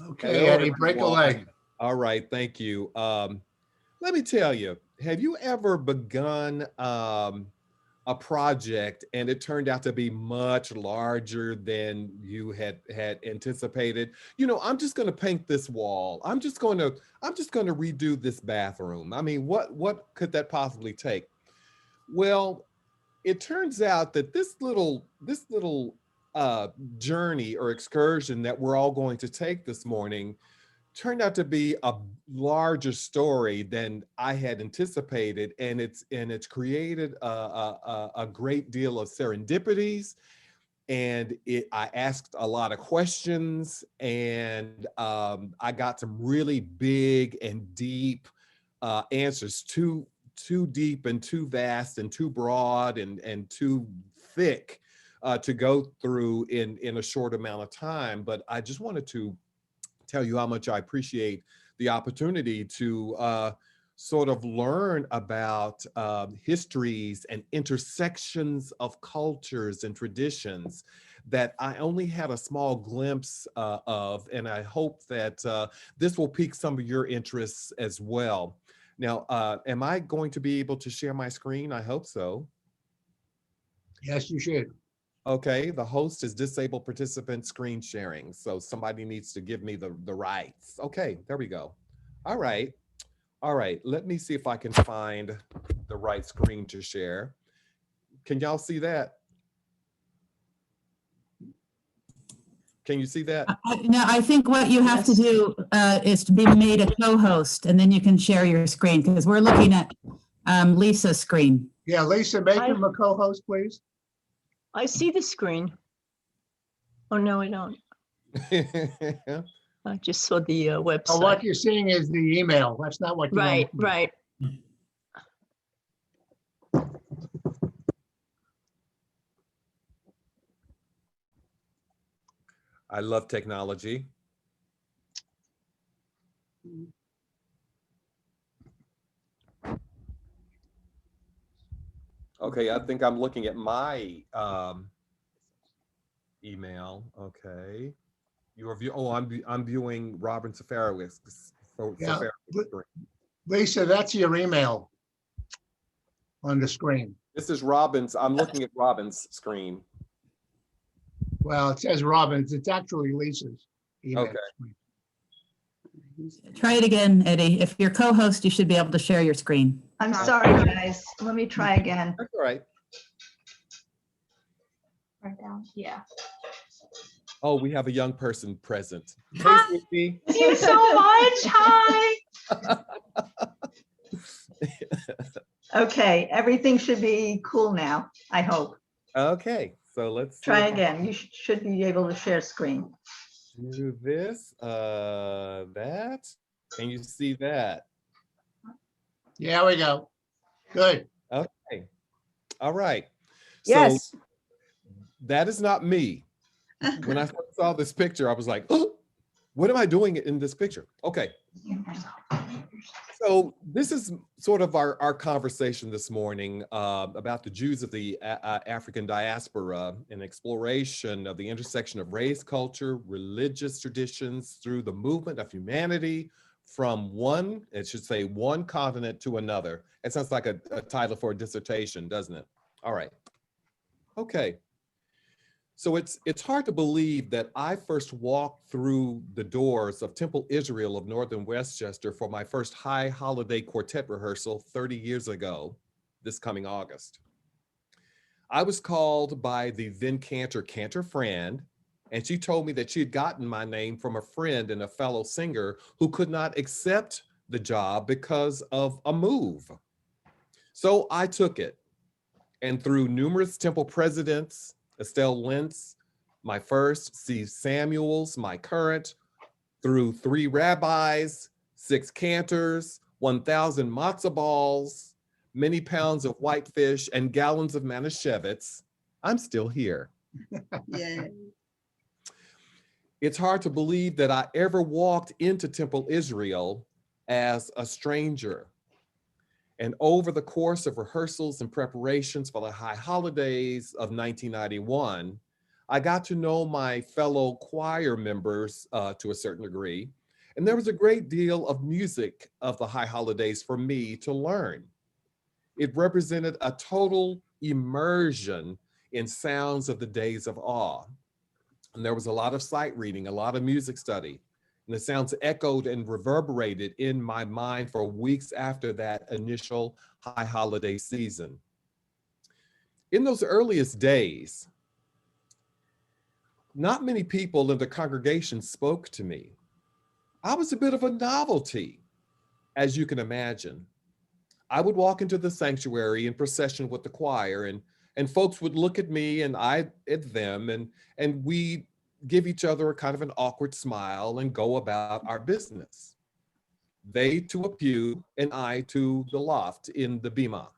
Okay, Hello, Eddie, break a leg. everyone. All right, thank you. Let me tell you, have you ever begun a project and it turned out to be much larger than you had anticipated? You know, I'm just going to paint this wall. I'm just going to redo this bathroom. I mean, what could that possibly take? Well, it turns out that this little uh journey or excursion that we're all going to take this morning turned out to be a larger story than I had anticipated, and it's created a great deal of serendipities, and I asked a lot of questions, and I got some really big and deep answers, too deep and too vast and too broad and too thick to go through in a short amount of time. But I just wanted to tell you how much I appreciate the opportunity to sort of learn about histories and intersections of cultures and traditions that I only had a small glimpse of. And I hope that this will pique some of your interests as well. Now, am I going to be able to share my screen? I hope so. Yes, you should. Okay, the host is disabled participant screen sharing. So somebody needs to give me the rights. Okay, there we go. All right. All right. Let me see if I can find the right screen to share. Can y'all see that? Can you see that? No, I think what you have to Yes. do is to be made a co-host, and then you can share your screen, because we're looking at Lisa's screen. Yeah, Lisa, make I- him a co-host, please. I see the screen. Oh, no, I don't. I just saw the Oh, website. what you're seeing is the email. That's not what you want. Right, right. I love technology. Okay, I think I'm looking at my email. Okay. You are view. Oh, I'm viewing Robin Safarowicz's. Yeah. Lisa, that's your email on the screen. This is Robin's. I'm looking at Robin's screen. Well, it says Robin's. It's actually Lisa's email. Okay. screen. Try it again, Eddie. If you're co-host, you should be able to share your screen. I'm sorry, guys. Let me try again. That's all right. Right down. Yeah. Oh, we have a young person present. Hey, Hi. sweetie. Thank you so much. Hi. Okay, everything should be cool now, I hope. Okay, so let's see Try if I again. You should be able to share screen. do this. That. Can you see that? Yeah, we go. Good. Okay. All right. Yes. So that is not me. When I first saw this picture, I was like, oh, what am I doing in this picture? Okay. So this is sort of our conversation this morning about the Jews of the African diaspora, an exploration of the intersection of race, culture, religious traditions through the movement of humanity from one, it should say one continent to another. It sounds like a title for a dissertation, doesn't it? All right. Okay. So it's hard to believe that I first walked through the doors of Temple Israel of Northern Westchester for my first high holiday quartet rehearsal 30 years ago, this coming August. I was called by the then cantor Fran, and she told me that she had gotten my name from a friend and a fellow singer who could not accept the job because of a move. So I took it, and through numerous Temple presidents, Estelle Lentz, my first, Steve Samuels, my current, through 3 rabbis, 6 cantors, 1,000 matzo balls, many pounds of whitefish, and gallons of Manischewitz, I'm still here. Yeah. It's hard to believe that I ever walked into Temple Israel as a stranger. And over the course of rehearsals and preparations for the high holidays of 1991, I got to know my fellow choir members to a certain degree, and there was a great deal of music of the high holidays for me to learn. It represented a total immersion in sounds of the days of awe. And there was a lot of sight reading, a lot of music study. And the sounds echoed and reverberated in my mind for weeks after that initial high holiday season. In those earliest days, not many people in the congregation spoke to me. I was a bit of a novelty, as you can imagine. I would walk into the sanctuary in procession with the choir, and folks would look at me and I at them, and we give each other a kind of an awkward smile and go about our business. They to a pew and I to the loft in the bima.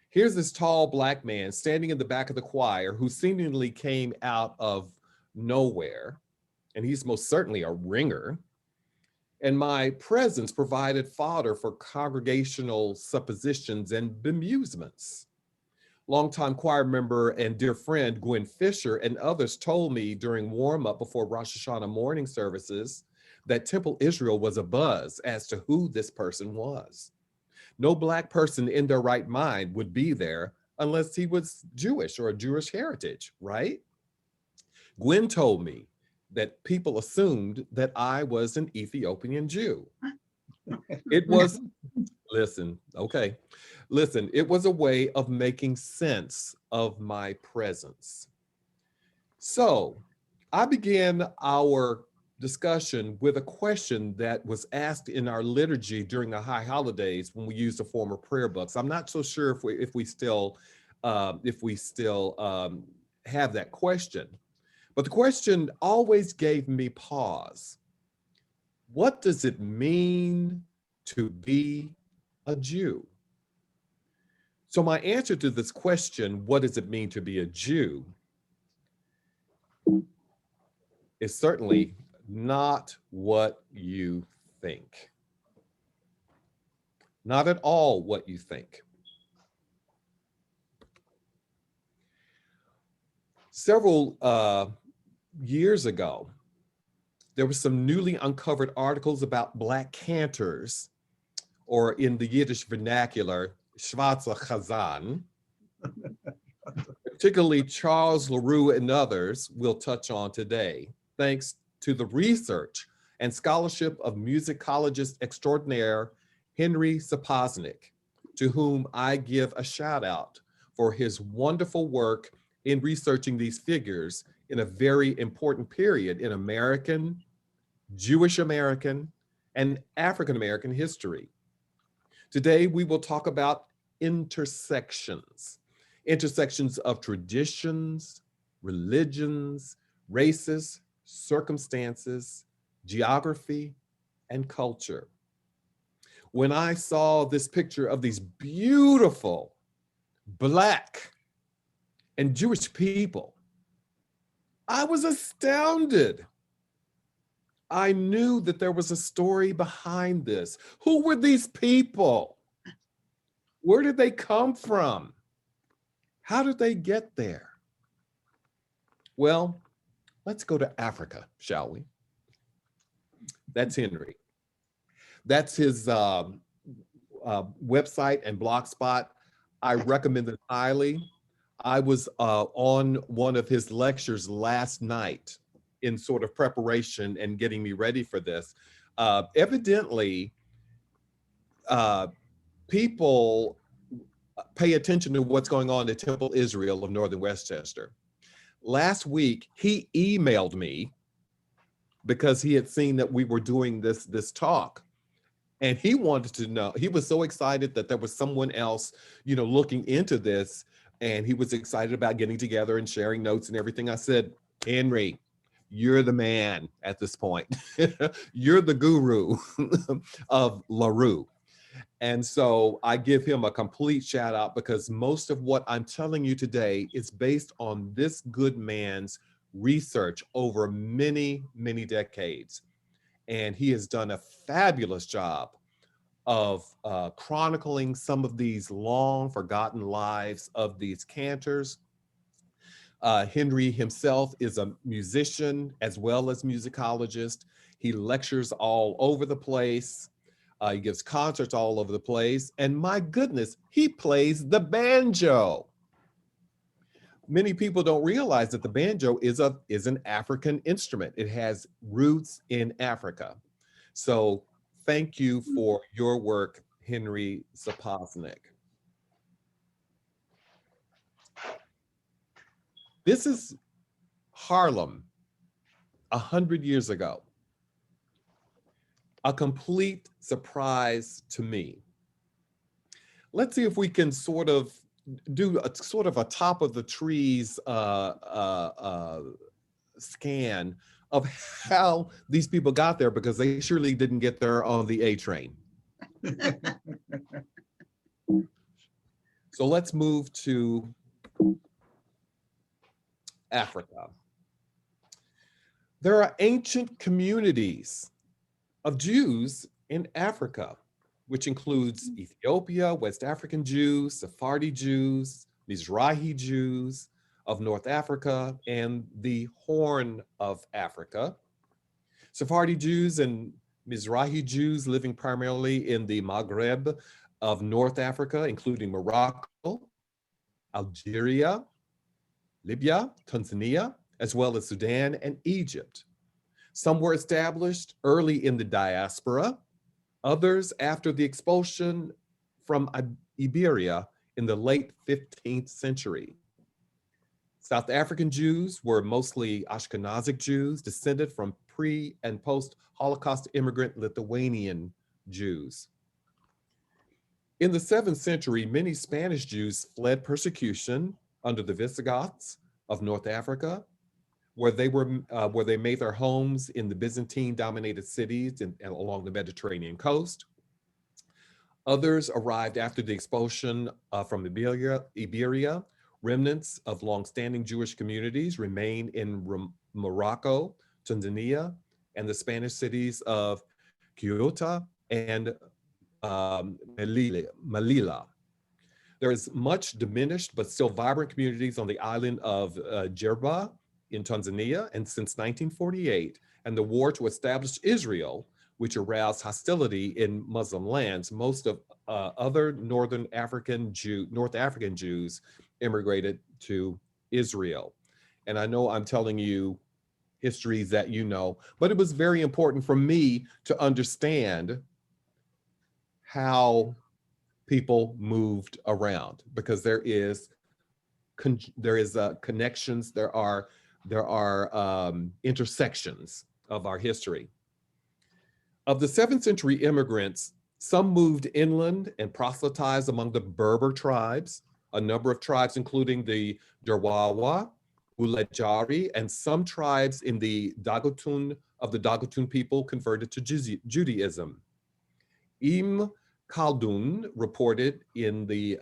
Here's this tall Black man standing in the back of the choir who seemingly came out of nowhere, and he's most certainly a ringer. And my presence provided fodder for congregational suppositions and bemusements. Longtime choir member and dear friend Gwen Fisher and others told me during warm-up before Rosh Hashanah morning services that Temple Israel was abuzz as to who this person was. No Black person in their right mind would be there unless he was Jewish or a Jewish heritage, right? Gwen told me that people assumed that I was an Ethiopian Jew. It was, listen, it was a way of making sense of my presence. So I began our discussion with a question that was asked in our liturgy during the high holidays when we used the former prayer books. I'm not so sure if we still have that question, but the question always gave me pause. What does it mean to be a Jew? So my answer to this question, what does it mean to be a Jew, is certainly not what you think. Not at all what you think. Several years ago, there were some newly uncovered articles about Black cantors, or in the Yiddish vernacular, Schwarze Chazan, particularly Charles LaRue and others we'll touch on today, thanks to the research and scholarship of musicologist extraordinaire Henry Sapoznik, to whom I give a shout out for his wonderful work in researching these figures in a very important period in American, Jewish American, and African American history. Today, we will talk about intersections of traditions, religions, races, circumstances, geography, and culture. When I saw this picture of these beautiful Black and Jewish people, I was astounded. I knew that there was a story behind this. Who were these people? Where did they come from? How did they get there? Well, let's go to Africa, shall we? That's Henry. That's his website and blog spot. I recommend it highly. I was on one of his lectures last night in sort of preparation and getting me ready for this. Evidently, people pay attention to what's going on at Temple Israel of Northern Westchester. Last week, he emailed me because he had seen that we were doing this talk. And he wanted to know, he was so excited that there was someone else, looking into this. And he was excited about getting together and sharing notes and everything. I said, Henry, you're the man at this point. You're the guru of LaRue. And so I give him a complete shout out because most of what I'm telling you today is based on this good man's research over many, many decades. And he has done a fabulous job of chronicling some of these long forgotten lives of these cantors. Henry himself is a musician as well as musicologist. He lectures all over the place. He gives concerts all over the place. And my goodness, he plays the banjo. Many people don't realize that the banjo is an African instrument. It has roots in Africa. So thank you for your work, Henry Sapoznik. This is Harlem 100 years ago. A complete surprise to me. Let's see if we can sort of do a sort of a top of the trees scan of how these people got there, because they surely didn't get there on the A train. So let's move to Africa. There are ancient communities of Jews in Africa, which includes Ethiopia, West African Jews, Sephardi Jews, Mizrahi Jews of North Africa, and the Horn of Africa. Sephardi Jews and Mizrahi Jews living primarily in the Maghreb of North Africa, including Morocco, Algeria, Libya, Tanzania, as well as Sudan and Egypt. Some were established early in the diaspora, others after the expulsion from Iberia in the late 15th century. South African Jews were mostly Ashkenazic Jews, descended from pre- and post-Holocaust immigrant Lithuanian Jews. In the 7th century, many Spanish Jews fled persecution under the Visigoths of North Africa, where they made their homes in the Byzantine-dominated cities and along the Mediterranean coast. Others arrived after the expulsion from Iberia. Remnants of longstanding Jewish communities remain in Morocco, Tanzania, and the Spanish cities of Ceuta and Melilla. There is much diminished but still vibrant communities on the island of Jerba in Tanzania, and since 1948, and the war to establish Israel, which aroused hostility in Muslim lands, most of other North African Jews immigrated to Israel. And I know I'm telling you histories that you know, but it was very important for me to understand how people moved around, because there is connections, there are intersections of our history. Of the 7th century immigrants, some moved inland and proselytized among the Berber tribes, a number of tribes including the Derwawa, Ulejari, and some tribes in the Dagatun people converted to Judaism. Ibn Khaldun reported in the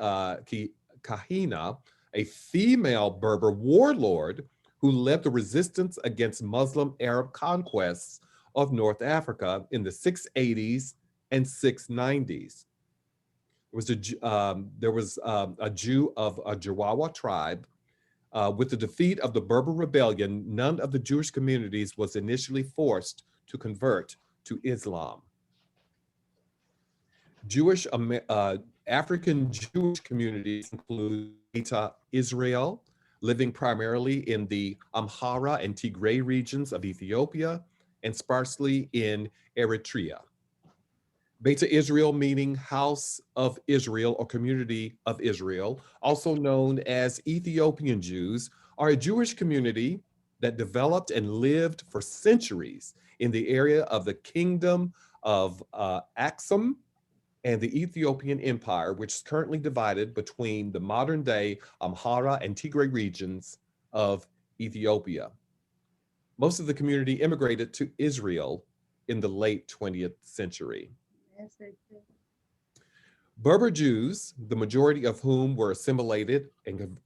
Kahina, a female Berber warlord who led the resistance against Muslim Arab conquests of North Africa in the 680s and 690s. There was a Jew of a Jawawa tribe. With the defeat of the Berber rebellion, none of the Jewish communities was initially forced to convert to Islam. African Jewish communities include Beta Israel, living primarily in the Amhara and Tigray regions of Ethiopia and sparsely in Eritrea. Beta Israel meaning House of Israel or Community of Israel, also known as Ethiopian Jews, are a Jewish community that developed and lived for centuries in the area of the Kingdom of Aksum and the Ethiopian Empire, which is currently divided between the modern day Amhara and Tigray regions of Ethiopia. Most of the community immigrated to Israel in the late 20th century. Berber Jews, the majority of whom were assimilated and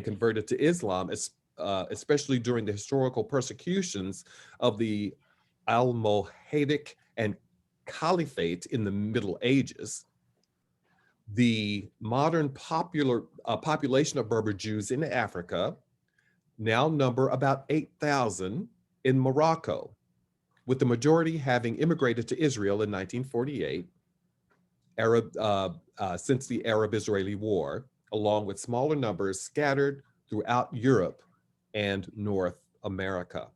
converted to Islam, especially during the historical persecutions of the Almohadic and Caliphate in the Middle Ages. The modern population of Berber Jews in Africa now number about 8,000 in Morocco, with the majority having immigrated to Israel in 1948, since the Arab-Israeli War, along with smaller numbers scattered throughout Europe and North America.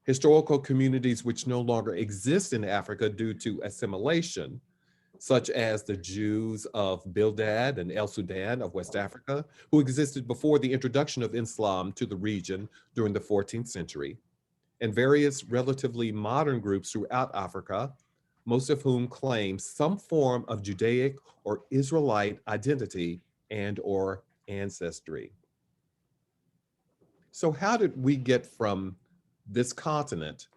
Historical communities which no longer exist in Africa due to assimilation, such as the Jews of Bildad and El Sudan of West Africa, who existed before the introduction of Islam to the region during the 14th century, and various relatively modern groups throughout Africa, most of whom claim some form of Judaic or Israelite identity and or ancestry. So how did we get from this continent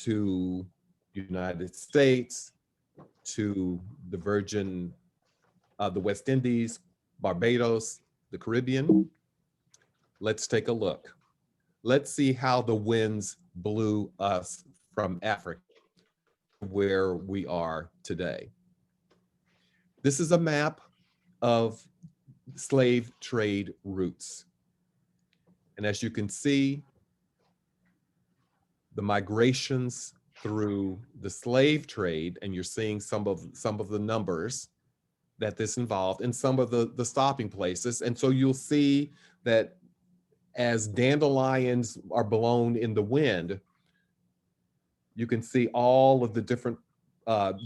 to the United States, to the the West Indies, Barbados, the Caribbean? Let's take a look. Let's see how the winds blew us from Africa to where we are today. This is a map of slave trade routes. And as you can see, the migrations through the slave trade, and you're seeing some of the numbers that this involved and some of the stopping places. And so you'll see that as dandelions are blown in the wind, you can see all of the different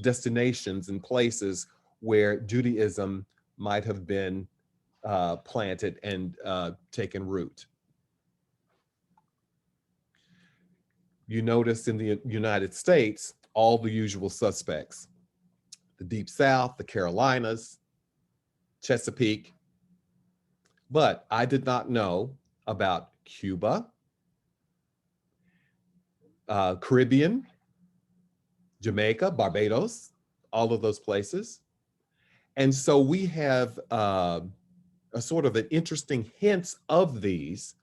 destinations and places where Judaism might have been planted and taken root. You notice in the United States, all the usual suspects: the Deep South, the Carolinas, Chesapeake. But I did not know about Cuba, Caribbean, Jamaica, Barbados, all of those places. And so we have a sort of an interesting hints of these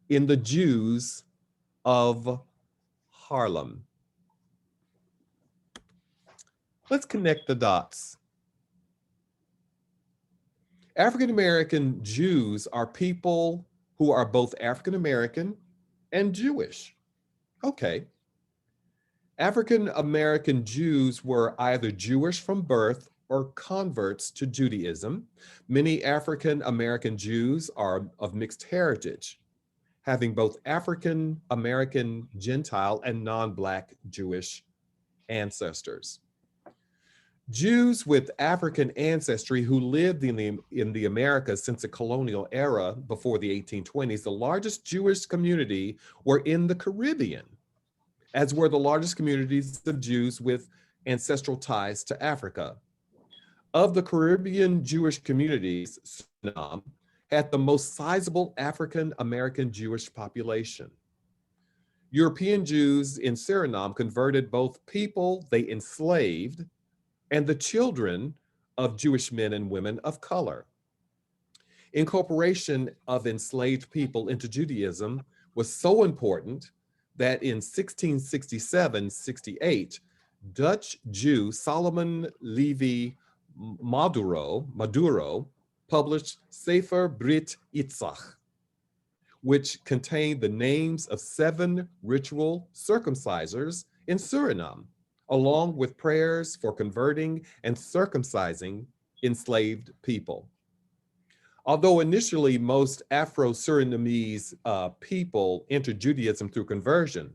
in the Jews of Harlem. Let's connect the dots. African American Jews are people who are both African American and Jewish. Okay. African American Jews were either Jewish from birth or converts to Judaism. Many African American Jews are of mixed heritage, having both African American, Gentile, and non-Black Jewish ancestors. Jews with African ancestry who lived in the Americas since the colonial era before the 1820s, the largest Jewish community were in the Caribbean, as were the largest communities of Jews with ancestral ties to Africa. Of the Caribbean Jewish communities, Suriname had the most sizable African American Jewish population. European Jews in Suriname converted both people they enslaved and the children of Jewish men and women of color. Incorporation of enslaved people into Judaism was so important that in 1667-68, Dutch Jew Solomon Levi Maduro published Sefer Brit Yitzhak, which contained the names of 7 ritual circumcisers in Suriname, along with prayers for converting and circumcising enslaved people. Although initially most Afro-Surinamese people entered Judaism through conversion,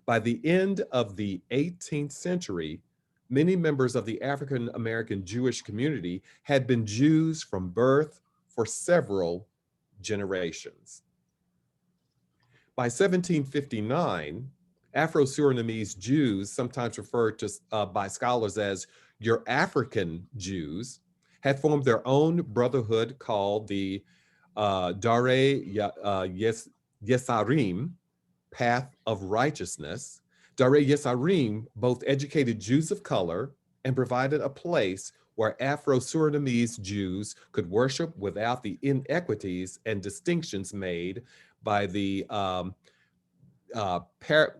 by the end of the 18th century, many members of the African American Jewish community had been Jews from birth for several generations. By 1759, Afro-Surinamese Jews, sometimes referred to by scholars as your African Jews, had formed their own brotherhood called the Dare Yesarim, Path of Righteousness. Dare Yesarim both educated Jews of color and provided a place where Afro-Surinamese Jews could worship without the inequities and distinctions made by the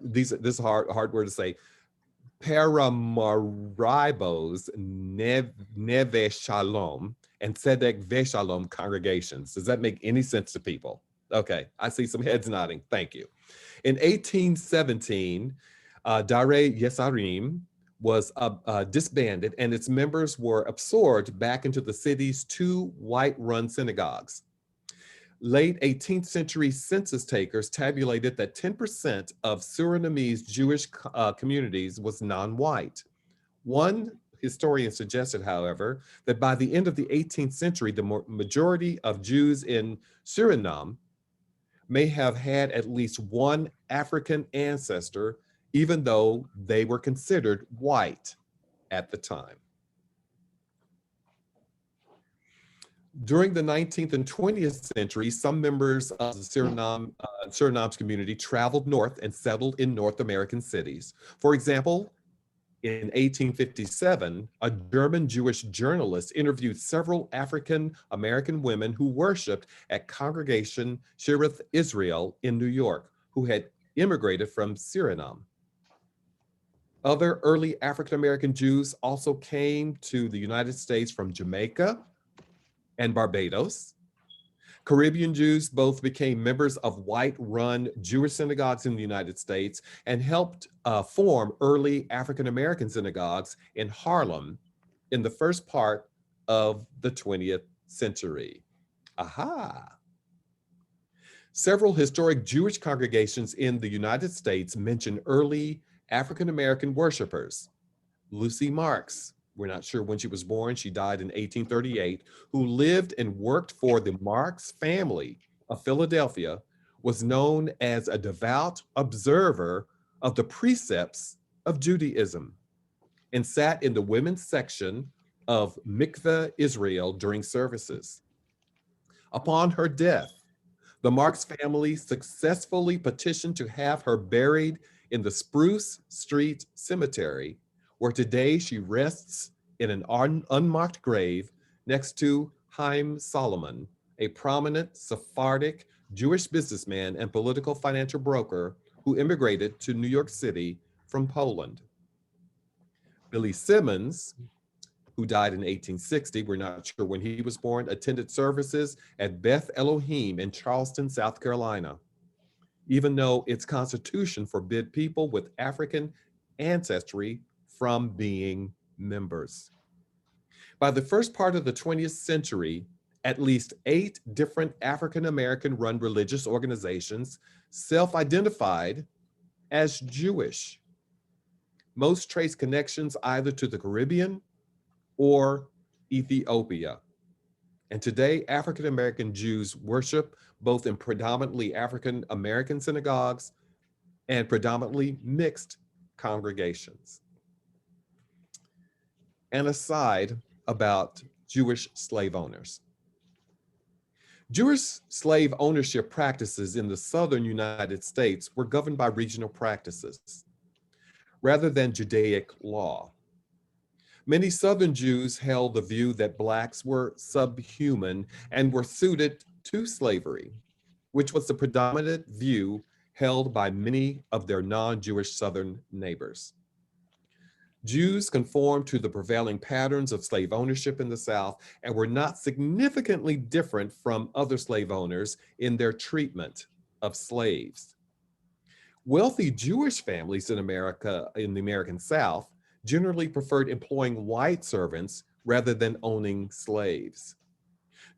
this is a hard word to say, Paramaribos Neve Shalom and Tzedek Ve Shalom congregations. Does that make any sense to people? Okay, I see some heads nodding. Thank you. In 1817, Dare Yesarim was disbanded and its members were absorbed back into the city's two white-run synagogues. Late 18th century census takers tabulated that 10% of Surinamese Jewish communities was non-white. One historian suggested, however, that by the end of the 18th century, the majority of Jews in Suriname may have had at least one African ancestor, even though they were considered white at the time. During the 19th and 20th century, some members of the Suriname's community traveled north and settled in North American cities. For example, in 1857, a German Jewish journalist interviewed several African American women who worshiped at Congregation Shearith Israel in New York, who had immigrated from Suriname. Other early African American Jews also came to the United States from Jamaica and Barbados. Caribbean Jews both became members of white-run Jewish synagogues in the United States and helped form early African-American synagogues in Harlem in the first part of the 20th century. Aha! Several historic Jewish congregations in the United States mention early African-American worshipers. Lucy Marks, we're not sure when she was born, she died in 1838, who lived and worked for the Marks family of Philadelphia, was known as a devout observer of the precepts of Judaism and sat in the women's section of Mikveh Israel during services. Upon her death, the Marks family successfully petitioned to have her buried in the Spruce Street Cemetery, where today she rests in an unmarked grave next to Haim Solomon, a prominent Sephardic Jewish businessman and political financial broker who immigrated to New York City from Poland. Billy Simmons, who died in 1860, we're not sure when he was born, attended services at Beth Elohim in Charleston, South Carolina, even though its constitution forbid people with African ancestry from being members. By the first part of the 20th century, at least 8 different African-American run religious organizations self-identified as Jewish. Most trace connections either to the Caribbean or Ethiopia. And today, African-American Jews worship both in predominantly African-American synagogues and predominantly mixed congregations. An aside about Jewish slave owners. Jewish slave ownership practices in the southern United States were governed by regional practices rather than Judaic law. Many Southern Jews held the view that Blacks were subhuman and were suited to slavery, which was the predominant view held by many of their non-Jewish Southern neighbors. Jews conformed to the prevailing patterns of slave ownership in the South and were not significantly different from other slave owners in their treatment of slaves. Wealthy Jewish families in America, in the American South, generally preferred employing white servants rather than owning slaves.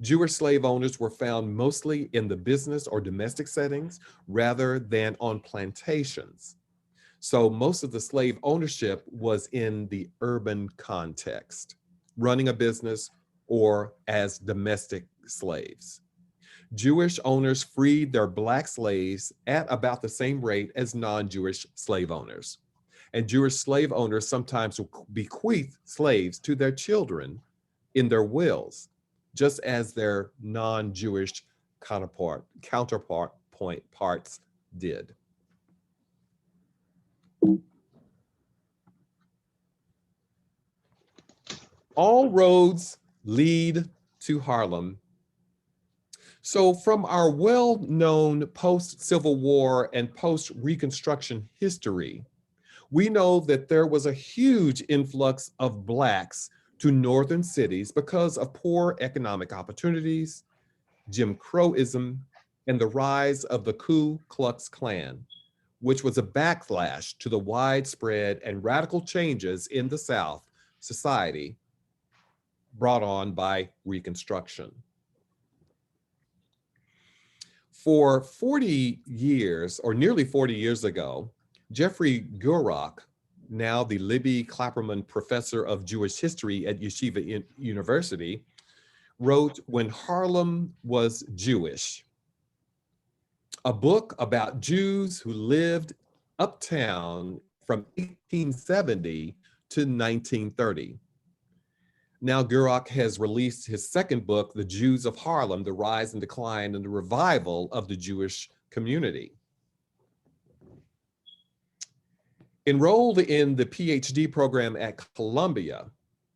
Jewish slave owners were found mostly in the business or domestic settings rather than on plantations. So most of the slave ownership was in the urban context, running a business or as domestic slaves. Jewish owners freed their Black slaves at about the same rate as non-Jewish slave owners. And Jewish slave owners sometimes bequeath slaves to their children in their wills, just as their non-Jewish counterparts did. All roads lead to Harlem. So from our well-known post-Civil War and post-Reconstruction history, we know that there was a huge influx of Blacks to northern cities because of poor economic opportunities, Jim Crowism, and the rise of the Ku Klux Klan, which was a backlash to the widespread and radical changes in the South society brought on by Reconstruction. For 40 years, or nearly 40 years ago, Jeffrey Gurok, now the Libby Clapperman Professor of Jewish History at Yeshiva University, wrote When Harlem Was Jewish, a book about Jews who lived uptown from 1870 to 1930. Now Gurok has released his second book, The Jews of Harlem, The Rise and Decline and the Revival of the Jewish Community. Enrolled in the PhD program at Columbia,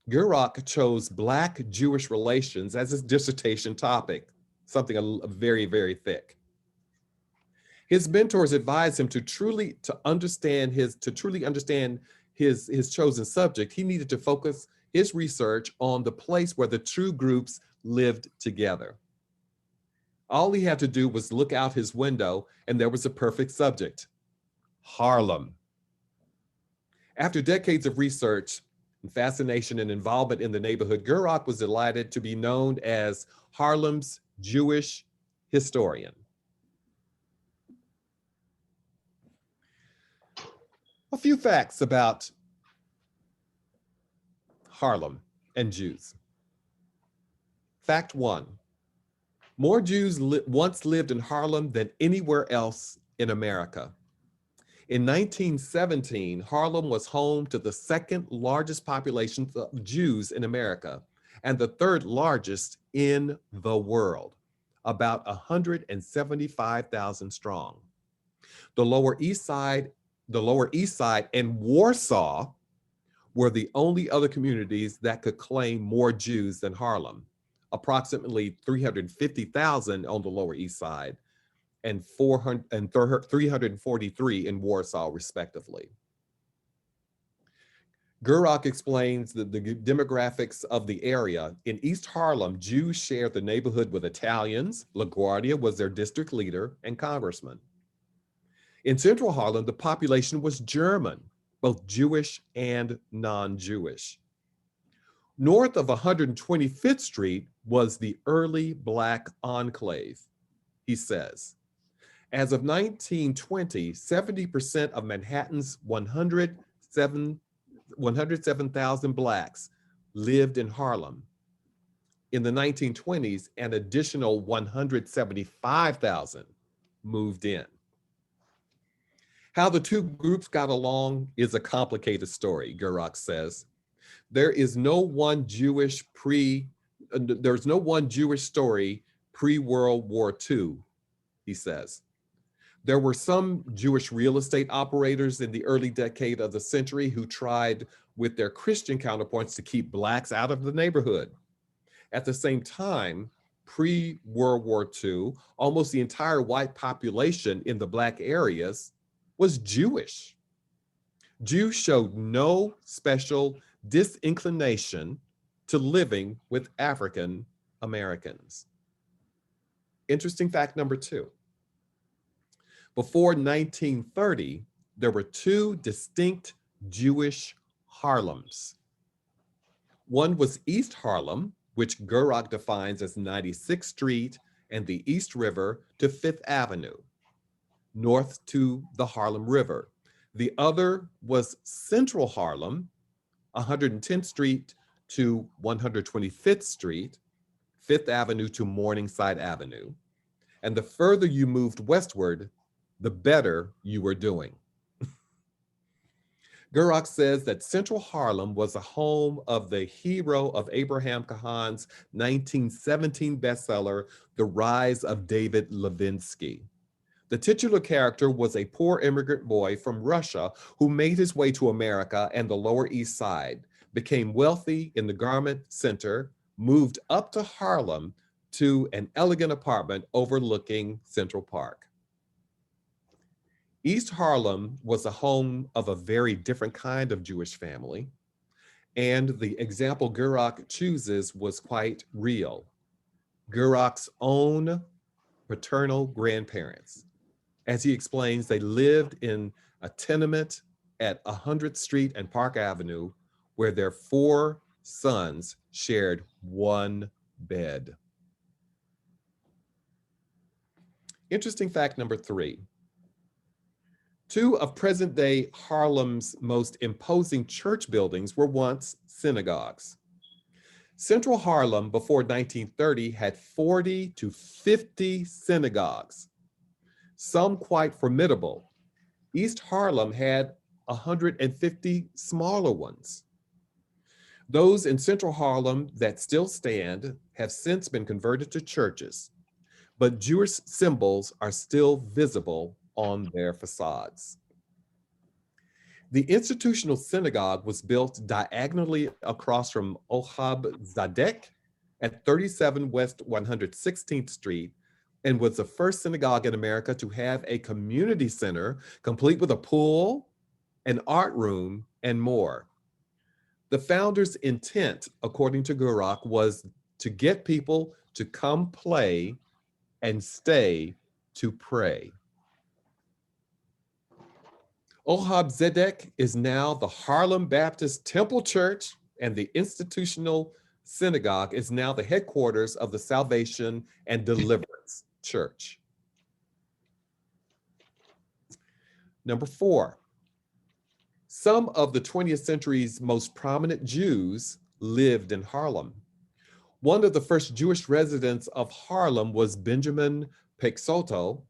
Gurok chose Black Jewish relations as his dissertation topic, something very, very thick. His mentors advised him to truly understand his chosen subject. He needed to focus his research on the place where the two groups lived together. All he had to do was look out his window and there was a perfect subject, Harlem. After decades of research and fascination and involvement in the neighborhood, Gurok was delighted to be known as Harlem's Jewish historian. A few facts about Harlem and Jews. Fact one, more Jews once lived in Harlem than anywhere else in America. In 1917, Harlem was home to the second largest population of Jews in America and the third largest in the world, about 175,000 strong. The Lower East Side and Warsaw were the only other communities that could claim more Jews than Harlem, approximately 350,000 on the Lower East Side and 343 in Warsaw, respectively. Gurok explains the demographics of the area. In East Harlem, Jews shared the neighborhood with Italians. LaGuardia was their district leader and congressman. In Central Harlem, the population was German, both Jewish and non-Jewish. North of 125th Street was the early Black enclave, he says. As of 1920, 70% of Manhattan's 107,000 Blacks lived in Harlem. In the 1920s, an additional 175,000 moved in. How the two groups got along is a complicated story, Gurok says. There's no one Jewish story pre-World War II, he says. There were some Jewish real estate operators in the early decade of the century who tried with their Christian counterparts to keep Blacks out of the neighborhood. At the same time, pre-World War II, almost the entire white population in the Black areas was Jewish. Jews showed no special disinclination to living with African Americans. Interesting fact number two. Before 1930, there were two distinct Jewish Harlems. One was East Harlem, which Gurok defines as 96th Street and the East River to Fifth Avenue, north to the Harlem River. The other was Central Harlem, 110th Street to 125th Street, Fifth Avenue to Morningside Avenue. And the further you moved westward, the better you were doing. Gurok says that Central Harlem was a home of the hero of Abraham Cahan's 1917 bestseller, The Rise of David Levinsky. The titular character was a poor immigrant boy from Russia who made his way to America and the Lower East Side, became wealthy in the garment center, moved up to Harlem to an elegant apartment overlooking Central Park. East Harlem was a home of a very different kind of Jewish family, and the example Gurok chooses was quite real. Gurok's own paternal grandparents. As he explains, they lived in a tenement at 100th Street and Park Avenue where their 4 sons shared one bed. Interesting fact number 3. 2 of present-day Harlem's most imposing church buildings were once synagogues. Central Harlem before 1930 had 40 to 50 synagogues, some quite formidable. East Harlem had 150 smaller ones. Those in Central Harlem that still stand have since been converted to churches, but Jewish symbols are still visible on their facades. The institutional synagogue was built diagonally across from Ohab Zadek at 37 West 116th Street and was the first synagogue in America to have a community center complete with a pool, an art room, and more. The founder's intent, according to Gurak, was to get people to come play and stay to pray. Ohab Zedek is now the Harlem Baptist Temple Church, and the institutional synagogue is now the headquarters of the Salvation and Deliverance Church. Number 4, some of the 20th century's most prominent Jews lived in Harlem. One of the first Jewish residents of Harlem was Benjamin Peixoto,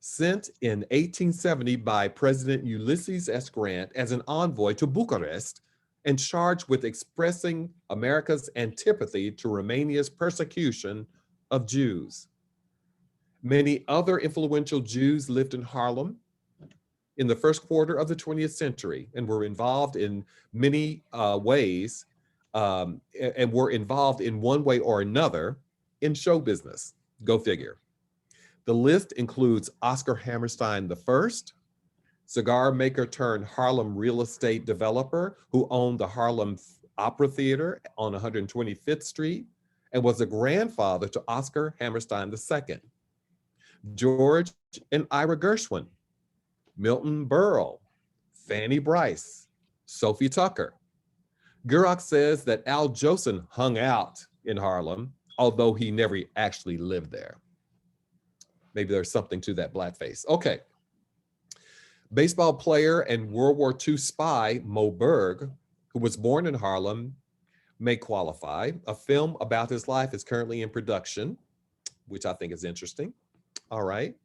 sent in 1870 by President Ulysses S. Grant as an envoy to Bucharest and charged with expressing America's antipathy to Romania's persecution of Jews. Many other influential Jews lived in Harlem in the first quarter of the 20th century and were involved in many ways and were involved in one way or another in show business. Go figure. The list includes Oscar Hammerstein I, cigar maker turned Harlem real estate developer who owned the Harlem Opera Theater on 125th Street and was a grandfather to Oscar Hammerstein II. George and Ira Gershwin, Milton Berle, Fanny Brice, Sophie Tucker. Gurak says that Al Jolson hung out in Harlem, although he never actually lived there. Maybe there's something to that blackface. Okay. Baseball player and World War II spy Mo Berg, who was born in Harlem, may qualify. A film about his life is currently in production, which I think is interesting. All right.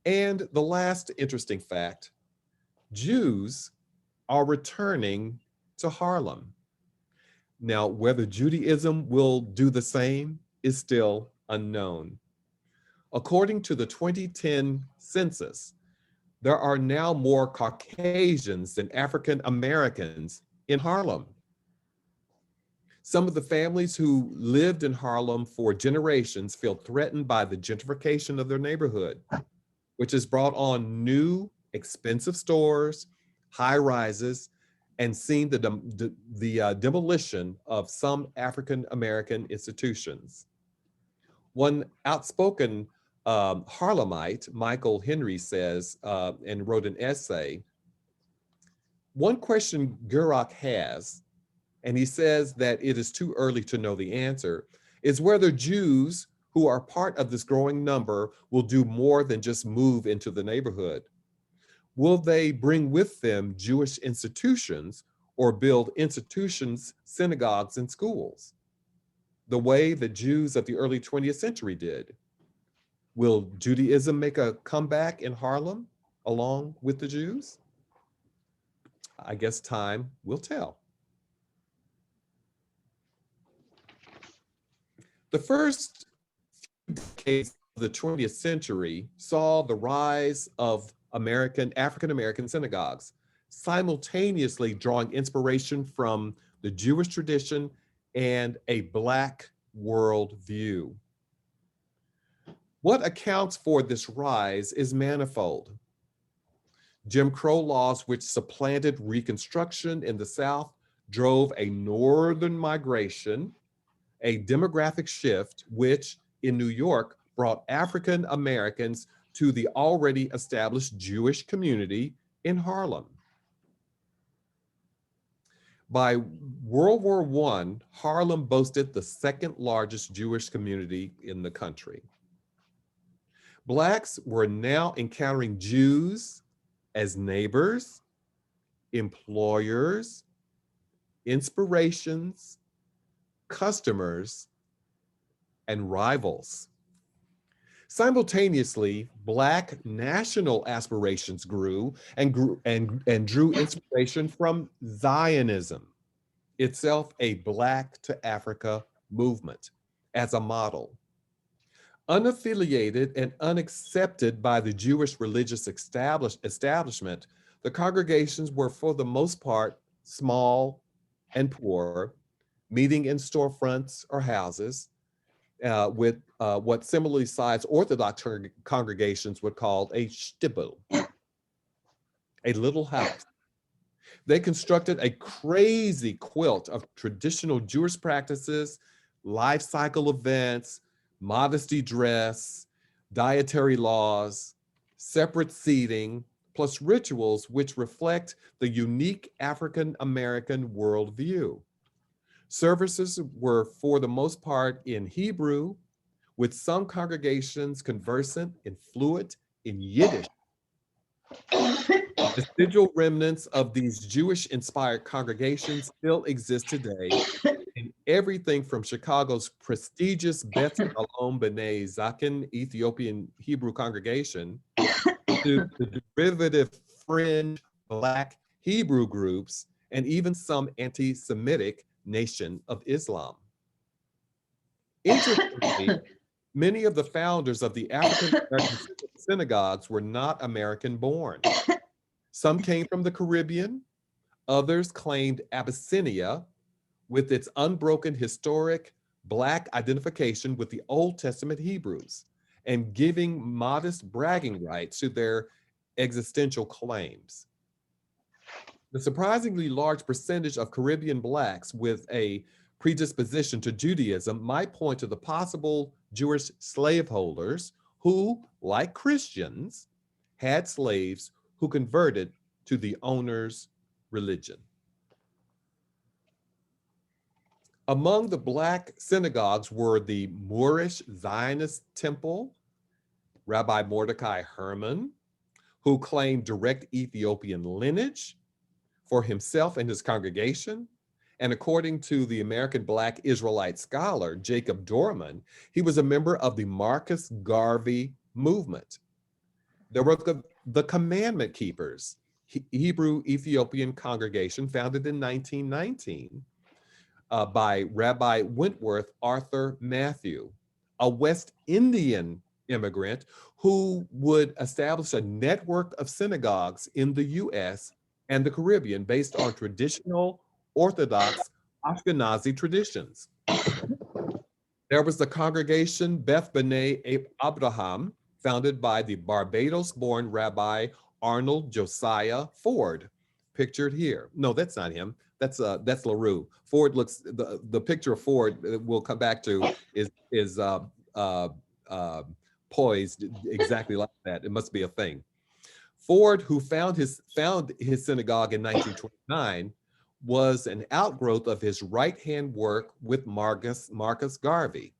And the last interesting fact, Jews are returning to Harlem. Now, whether Judaism will do the same is still unknown. According to the 2010 census, there are now more Caucasians than African Americans in Harlem. Some of the families who lived in Harlem for generations feel threatened by the gentrification of their neighborhood, which has brought on new expensive stores, high rises, and seen the demolition of some African American institutions. One outspoken Harlemite, Michael Henry, says, and wrote an essay, one question Gurak has, and he says that it is too early to know the answer, is whether Jews who are part of this growing number will do more than just move into the neighborhood. Will they bring with them Jewish institutions or build institutions, synagogues, and schools, the way the Jews of the early 20th century did? Will Judaism make a comeback in Harlem along with the Jews? I guess time will tell. The first few decades of the 20th century saw the rise of African American synagogues, simultaneously drawing inspiration from the Jewish tradition and a Black worldview. What accounts for this rise is manifold. Jim Crow laws, which supplanted Reconstruction in the South, drove a northern migration, a demographic shift, which in New York brought African Americans to the already established Jewish community in Harlem. By World War I, Harlem boasted the second largest Jewish community in the country. Blacks were now encountering Jews as neighbors, employers, inspirations, customers, and rivals. Simultaneously, Black national aspirations grew and drew inspiration from Zionism, itself a Black to Africa movement, as a model. Unaffiliated and unaccepted by the Jewish religious establishment, the congregations were for the most part small and poor, meeting in storefronts or houses, with what similarly sized Orthodox congregations would call a shtibel, a little house. They constructed a crazy quilt of traditional Jewish practices, life cycle events, modesty dress, dietary laws, separate seating, plus rituals which reflect the unique African American worldview. Services were for the most part in Hebrew, with some congregations conversant and fluent in Yiddish. Residual remnants of these Jewish-inspired congregations still exist today in everything from Chicago's prestigious Beth Shalom B'nai Zaken Ethiopian Hebrew congregation to the derivative fringe Black Hebrew groups and even some anti-Semitic Nation of Islam. Interestingly, many of the founders of the African American synagogues were not American born. Some came from the Caribbean, others claimed Abyssinia with its unbroken historic Black identification with the Old Testament Hebrews and giving modest bragging rights to their existential claims. The surprisingly large percentage of Caribbean Blacks with a predisposition to Judaism might point to the possible Jewish slaveholders who, like Christians, had slaves who converted to the owner's religion. Among the Black synagogues were the Moorish Zionist Temple, Rabbi Mordecai Herman, who claimed direct Ethiopian lineage for himself and his congregation. And according to the American Black Israelite scholar, Jacob Dorman, he was a member of the Marcus Garvey movement. There were the Commandment Keepers, Hebrew Ethiopian congregation founded in 1919 by Rabbi Wentworth Arthur Matthew, a West Indian immigrant who would establish a network of synagogues in the US and the Caribbean based on traditional Orthodox Ashkenazi traditions. There was the congregation Beth B'nai Abraham, founded by the Barbados-born Rabbi Arnold Josiah Ford, pictured here. No, that's not him. That's LaRue. Ford looks, the picture of Ford we'll come back to is poised exactly like that. It must be a thing. Ford, who found his synagogue in 1929, was an outgrowth of his right-hand work with Marcus Garvey.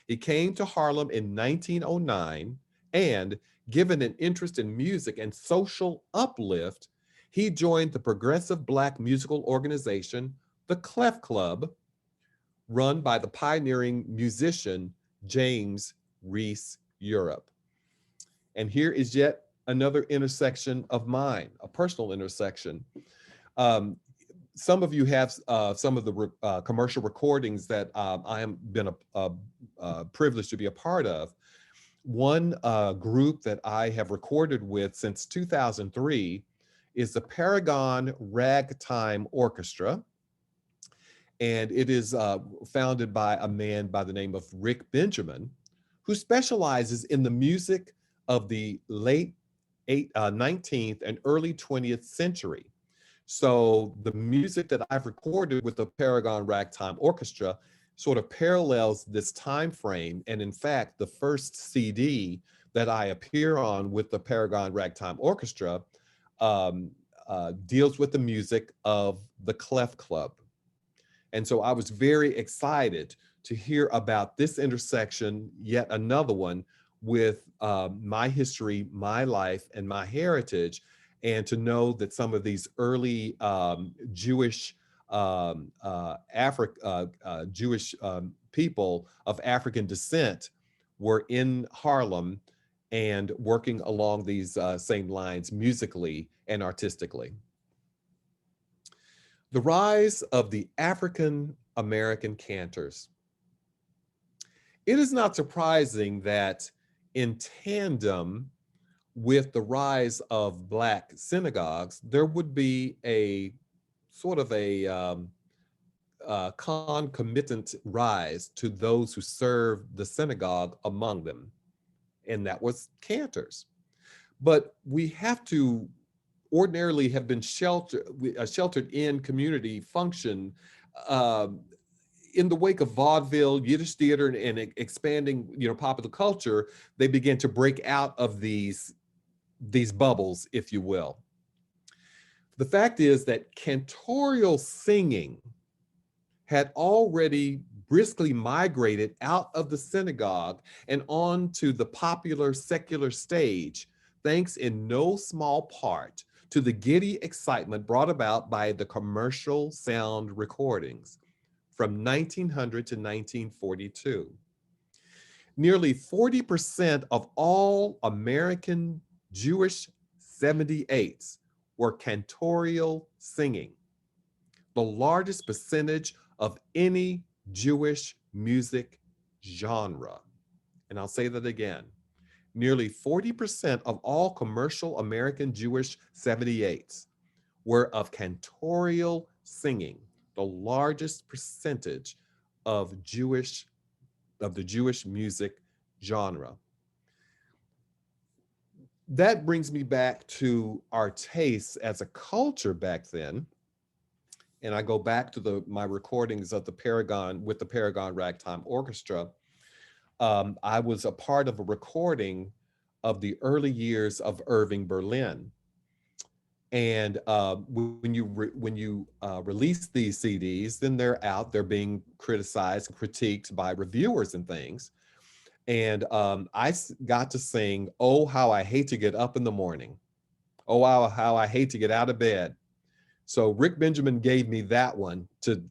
He came to Harlem in 1909, and given an interest in music and social uplift, he joined the progressive Black musical organization, the Clef Club, run by the pioneering musician James Reese Europe. And here is yet another intersection of mine, a personal intersection. Some of you have some of the commercial recordings that I am been privileged to be a part of. One group that I have recorded with since 2003 is the Paragon Ragtime Orchestra. And it is founded by a man by the name of Rick Benjamin, who specializes in the music of the late 19th and early 20th century. So the music that I've recorded with the Paragon Ragtime Orchestra sort of parallels this time frame. And in fact, the first CD that I appear on with the Paragon Ragtime Orchestra deals with the music of the Clef Club. And so I was very excited to hear about this intersection, yet another one, with my history, my life, and my heritage, and to know that some of these early Jewish Jewish people of African descent were in Harlem and working along these same lines musically and artistically. The rise of the African American cantors. It is not surprising that in tandem with the rise of Black synagogues, there would be a sort of a concomitant rise to those who served the synagogue among them, and that was cantors. But we have to ordinarily have been sheltered in community function in the wake of vaudeville, Yiddish theater, and expanding, popular culture. They began to break out of these bubbles, if you will. The fact is that cantorial singing had already briskly migrated out of the synagogue and onto the popular secular stage, thanks in no small part to the giddy excitement brought about by the commercial sound recordings from 1900 to 1942. Nearly 40% of all American Jewish 78s were cantorial singing, the largest percentage of any Jewish music genre. And I'll say that again. Nearly 40% of all commercial American Jewish 78s were of cantorial singing, the largest percentage of the Jewish music genre. That brings me back to our tastes as a culture back then. And I go back to my recordings of the Paragon with the Paragon Ragtime Orchestra. I was a part of a recording of the early years of Irving Berlin. And when you release these CDs, then they're out, they're being criticized and critiqued by reviewers and things. And I got to sing, "Oh, How I Hate to Get Up in the Morning." "Oh, how I hate to get out of bed." So Rick Benjamin gave me that one to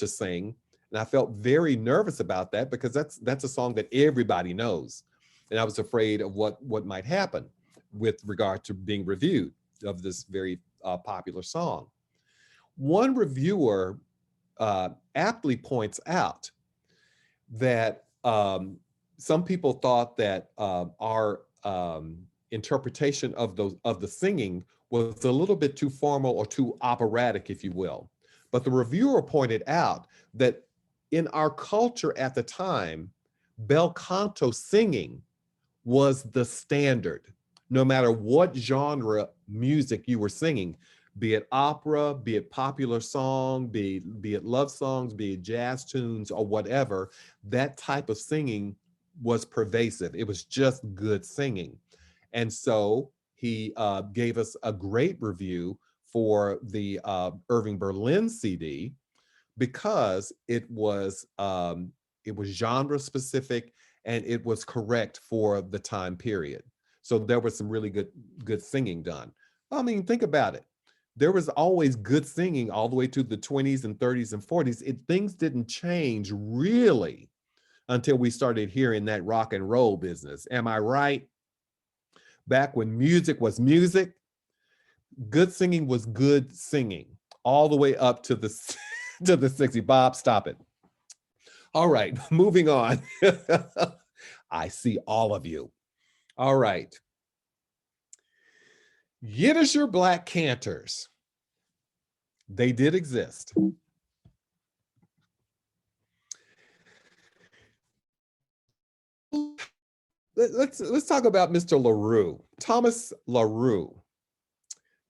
sing. And I felt very nervous about that because that's a song that everybody knows. And I was afraid of what might happen with regard to being reviewed of this very popular song. One reviewer aptly points out that some people thought that our interpretation of the singing was a little bit too formal or too operatic, if you will. But the reviewer pointed out that in our culture at the time, bel canto singing was the standard, no matter what genre music you were singing, be it opera, be it popular song, be it love songs, be it jazz tunes or whatever. That type of singing was pervasive. It was just good singing. And so he gave us a great review for the Irving Berlin CD because it was genre specific and it was correct for the time period. So there was some really good singing done. I mean, think about it. There was always good singing all the way to the 20s and 30s and 40s. Things didn't change really until we started hearing that rock and roll business. Am I right? Back when music was music, good singing was good singing, all the way up to the to the 60s. Bob, stop it. All right, moving on. I see all of you. All right. Yiddish Black cantors. They did exist. Let's talk about Mr. LaRue, Thomas LaRue.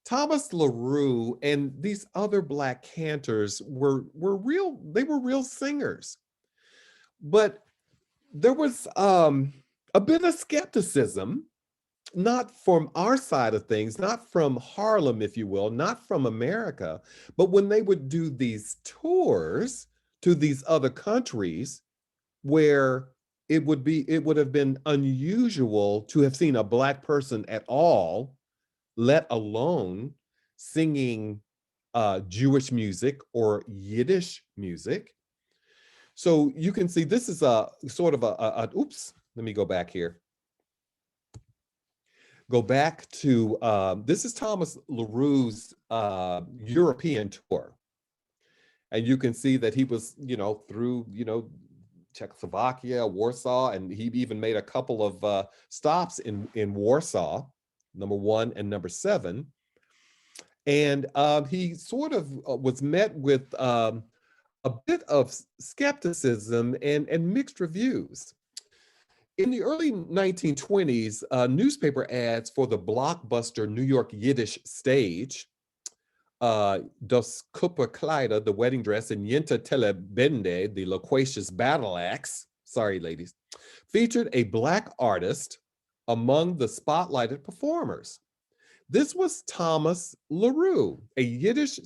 Thomas LaRue and these other Black cantors were real singers. But there was a bit of skepticism, not from our side of things, not from Harlem, if you will, not from America, but when they would do these tours to these other countries where it would have been unusual to have seen a Black person at all, let alone singing Jewish music or Yiddish music. So you can see this is a sort of oops, let me go back here. Go back to, this is Thomas LaRue's European tour. And you can see that he was, through, Czechoslovakia, Warsaw, and he even made a couple of stops in Warsaw, #1 and #7. And he sort of was met with a bit of skepticism and mixed reviews. In the early 1920s, newspaper ads for the blockbuster New York Yiddish stage, Das Kupferkleider, the wedding dress, and Yenta Telebende, the loquacious battle axe, sorry ladies, featured a Black artist among the spotlighted performers. This was Thomas LaRue, a Yiddish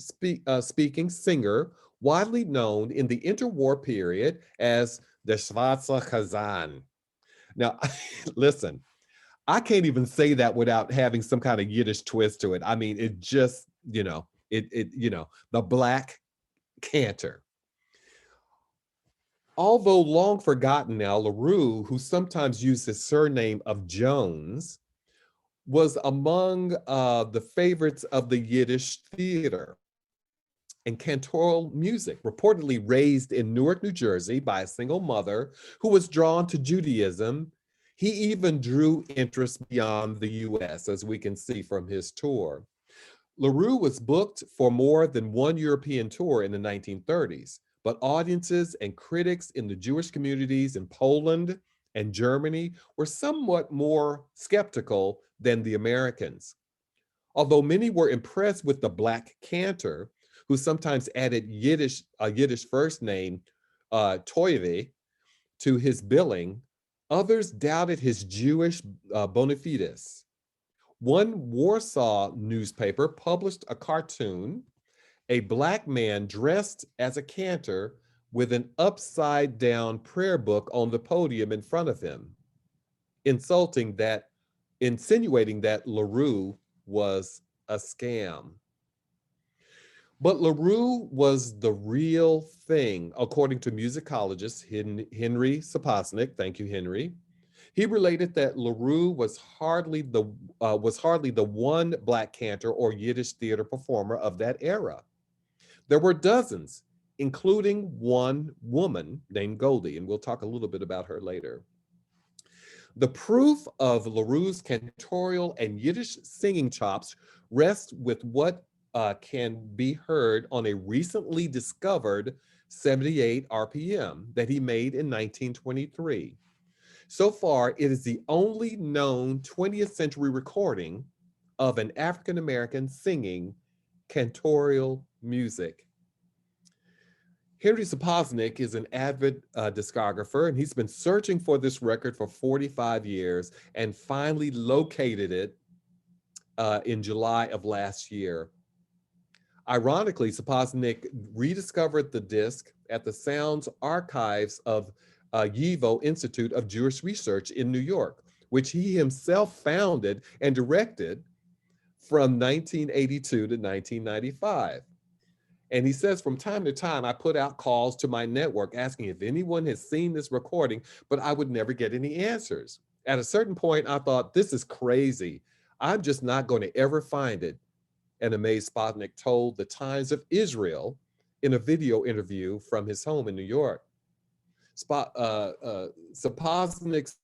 speaking singer widely known in the interwar period as the Schwarze Chazan. Now, listen, I can't even say that without having some kind of Yiddish twist to it. I mean, it just, the Black Cantor. Although long forgotten now, LaRue, who sometimes used his surname of Jones, was among the favorites of the Yiddish theater and cantoral music, reportedly raised in Newark, New Jersey by a single mother who was drawn to Judaism. He even drew interest beyond the US, as we can see from his tour. LaRue was booked for more than one European tour in the 1930s, but audiences and critics in the Jewish communities in Poland and Germany were somewhat more skeptical than the Americans. Although many were impressed with the Black cantor, who sometimes added a Yiddish first name, Toive, to his billing, others doubted his Jewish bona fides. One Warsaw newspaper published a cartoon, a Black man dressed as a cantor with an upside down prayer book on the podium in front of him, insinuating that LaRue was a scam. But LaRue was the real thing, according to musicologist Henry Sapoznik. Thank you, Henry. He related that LaRue was hardly the one Black cantor or Yiddish theater performer of that era. There were dozens, including one woman named Goldie, and we'll talk a little bit about her later. The proof of LaRue's cantorial and Yiddish singing chops rests with what can be heard on a recently discovered 78 RPM that he made in 1923. So far, it is the only known 20th century recording of an African-American singing cantorial music. Henry Sapoznik is an avid discographer, and he's been searching for this record for 45 years and finally located it in July of last year. Ironically, Sapoznik rediscovered the disc at the Sounds Archives of YIVO Institute of Jewish Research in New York, which he himself founded and directed from 1982 to 1995. And he says, from time to time, I put out calls to my network asking if anyone has seen this recording, but I would never get any answers. At a certain point, I thought, this is crazy. I'm just not going to ever find it. And amazed Sapoznik told the Times of Israel in a video interview from his home in New York. Sapoznik's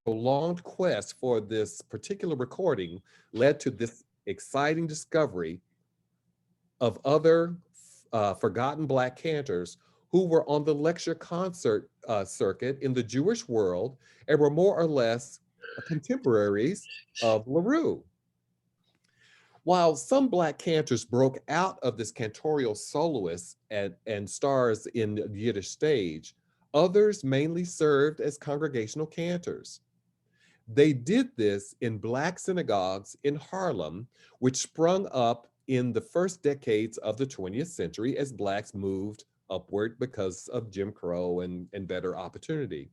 prolonged quest for this particular recording led to this exciting discovery of other forgotten Black cantors who were on the lecture concert circuit in the Jewish world and were more or less contemporaries of LaRue. While some Black cantors broke out of this cantorial soloist and stars in the Yiddish stage, Others mainly served as congregational cantors. They did this in Black synagogues in Harlem, which sprung up in the first decades of the 20th century as Blacks moved upward because of Jim Crow and better opportunity.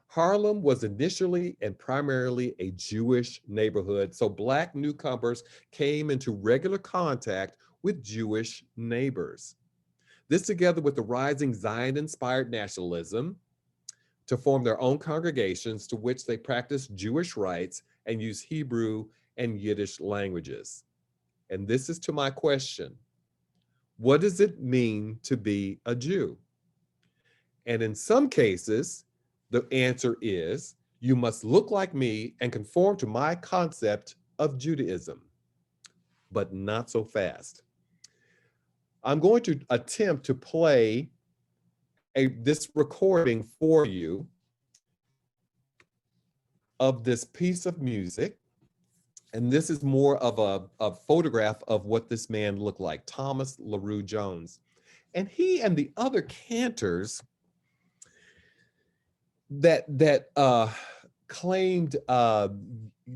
Harlem was initially and primarily a Jewish neighborhood, so Black newcomers came into regular contact with Jewish neighbors. This, together with the rising Zion-inspired nationalism, to form their own congregations to which they practiced Jewish rites and used Hebrew and Yiddish languages. And this is to my question: what does it mean to be a Jew? And in some cases, the answer is, you must look like me and conform to my concept of Judaism, but not so fast. I'm going to attempt to play this recording for you of this piece of music. And this is more of a photograph of what this man looked like, Thomas LaRue Jones. And he and the other cantors that claimed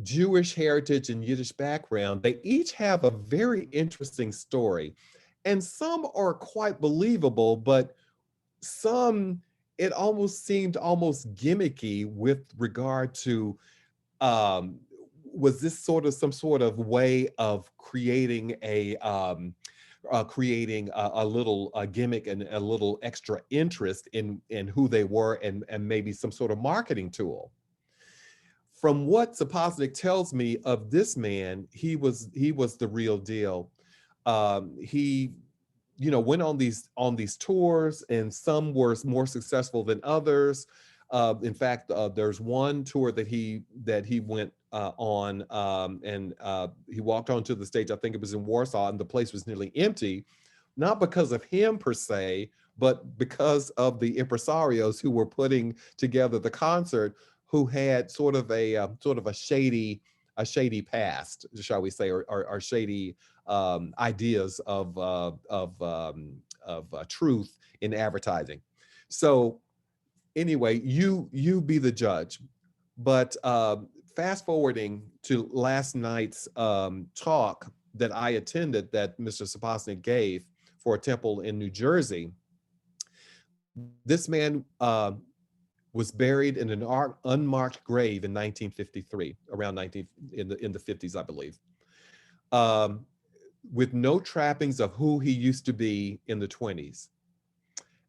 Jewish heritage and Yiddish background, they each have a very interesting story. And some are quite believable, but some, it almost seemed almost gimmicky with regard to, was this sort of some sort of way of creating a little gimmick and a little extra interest in who they were, and maybe some sort of marketing tool. From what Saposnik tells me of this man, he was the real deal. He, went on these tours, and some were more successful than others. In fact, there's one tour that he went on, and he walked onto the stage. I think it was in Warsaw, and the place was nearly empty, not because of him per se, but because of the impresarios who were putting together the concert, who had sort of a shady past, shall we say, or shady ideas of truth in advertising. So anyway, you be the judge. But fast forwarding to last night's talk that I attended, that Mr. Saposnik gave for a temple in New Jersey, this man was buried in an unmarked grave in 1953, around in the 50s, I believe, with no trappings of who he used to be in the 20s.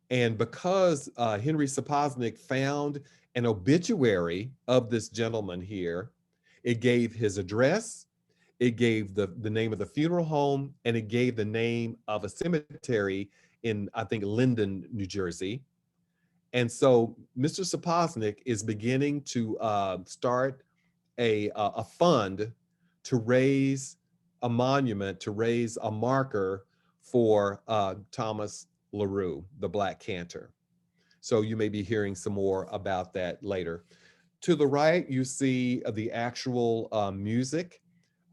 And because Henry Saposnik found an obituary of this gentleman here, it gave his address, it gave the name of the funeral home, and it gave the name of a cemetery in, I think, Linden, New Jersey. And so Mr. Saposnik is beginning to start a fund to raise a monument, to raise a marker for Thomas LaRue, the Black cantor. So you may be hearing some more about that later. To the right, you see the actual music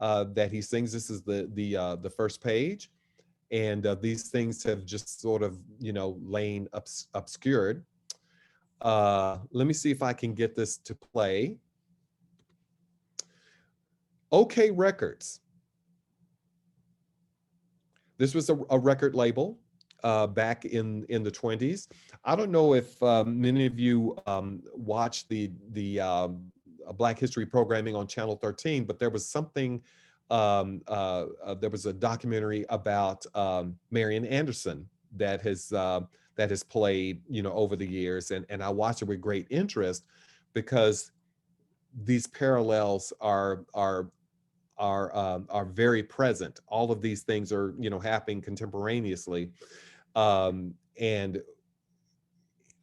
that he sings. This is the first page. And these things have just sort of, lain obscured. Let me see if I can get this to play. OK Records. This was a record label back in the 20s. I don't know if many of you watched the Black History programming on Channel 13, but there was something, there was a documentary about Marian Anderson that has played, over the years, and I watched it with great interest, because these parallels are very present. All of these things are, happening contemporaneously. And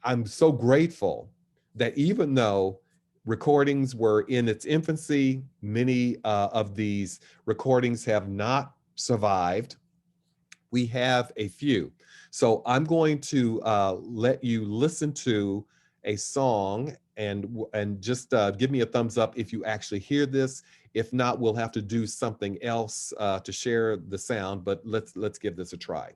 I'm so grateful that even though recordings were in its infancy, many of these recordings have not survived. We have a few. So I'm going to let you listen to a song, and just give me a thumbs up if you actually hear this. If not, we'll have to do something else to share the sound, but let's give this a try.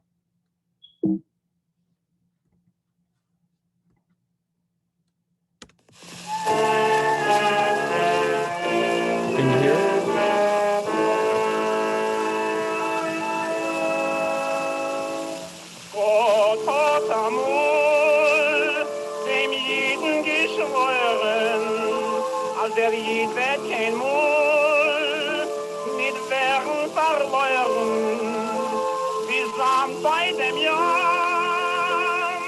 als Jid wird kein Mul mit Wehren verloren, wie Samt bei dem Jahr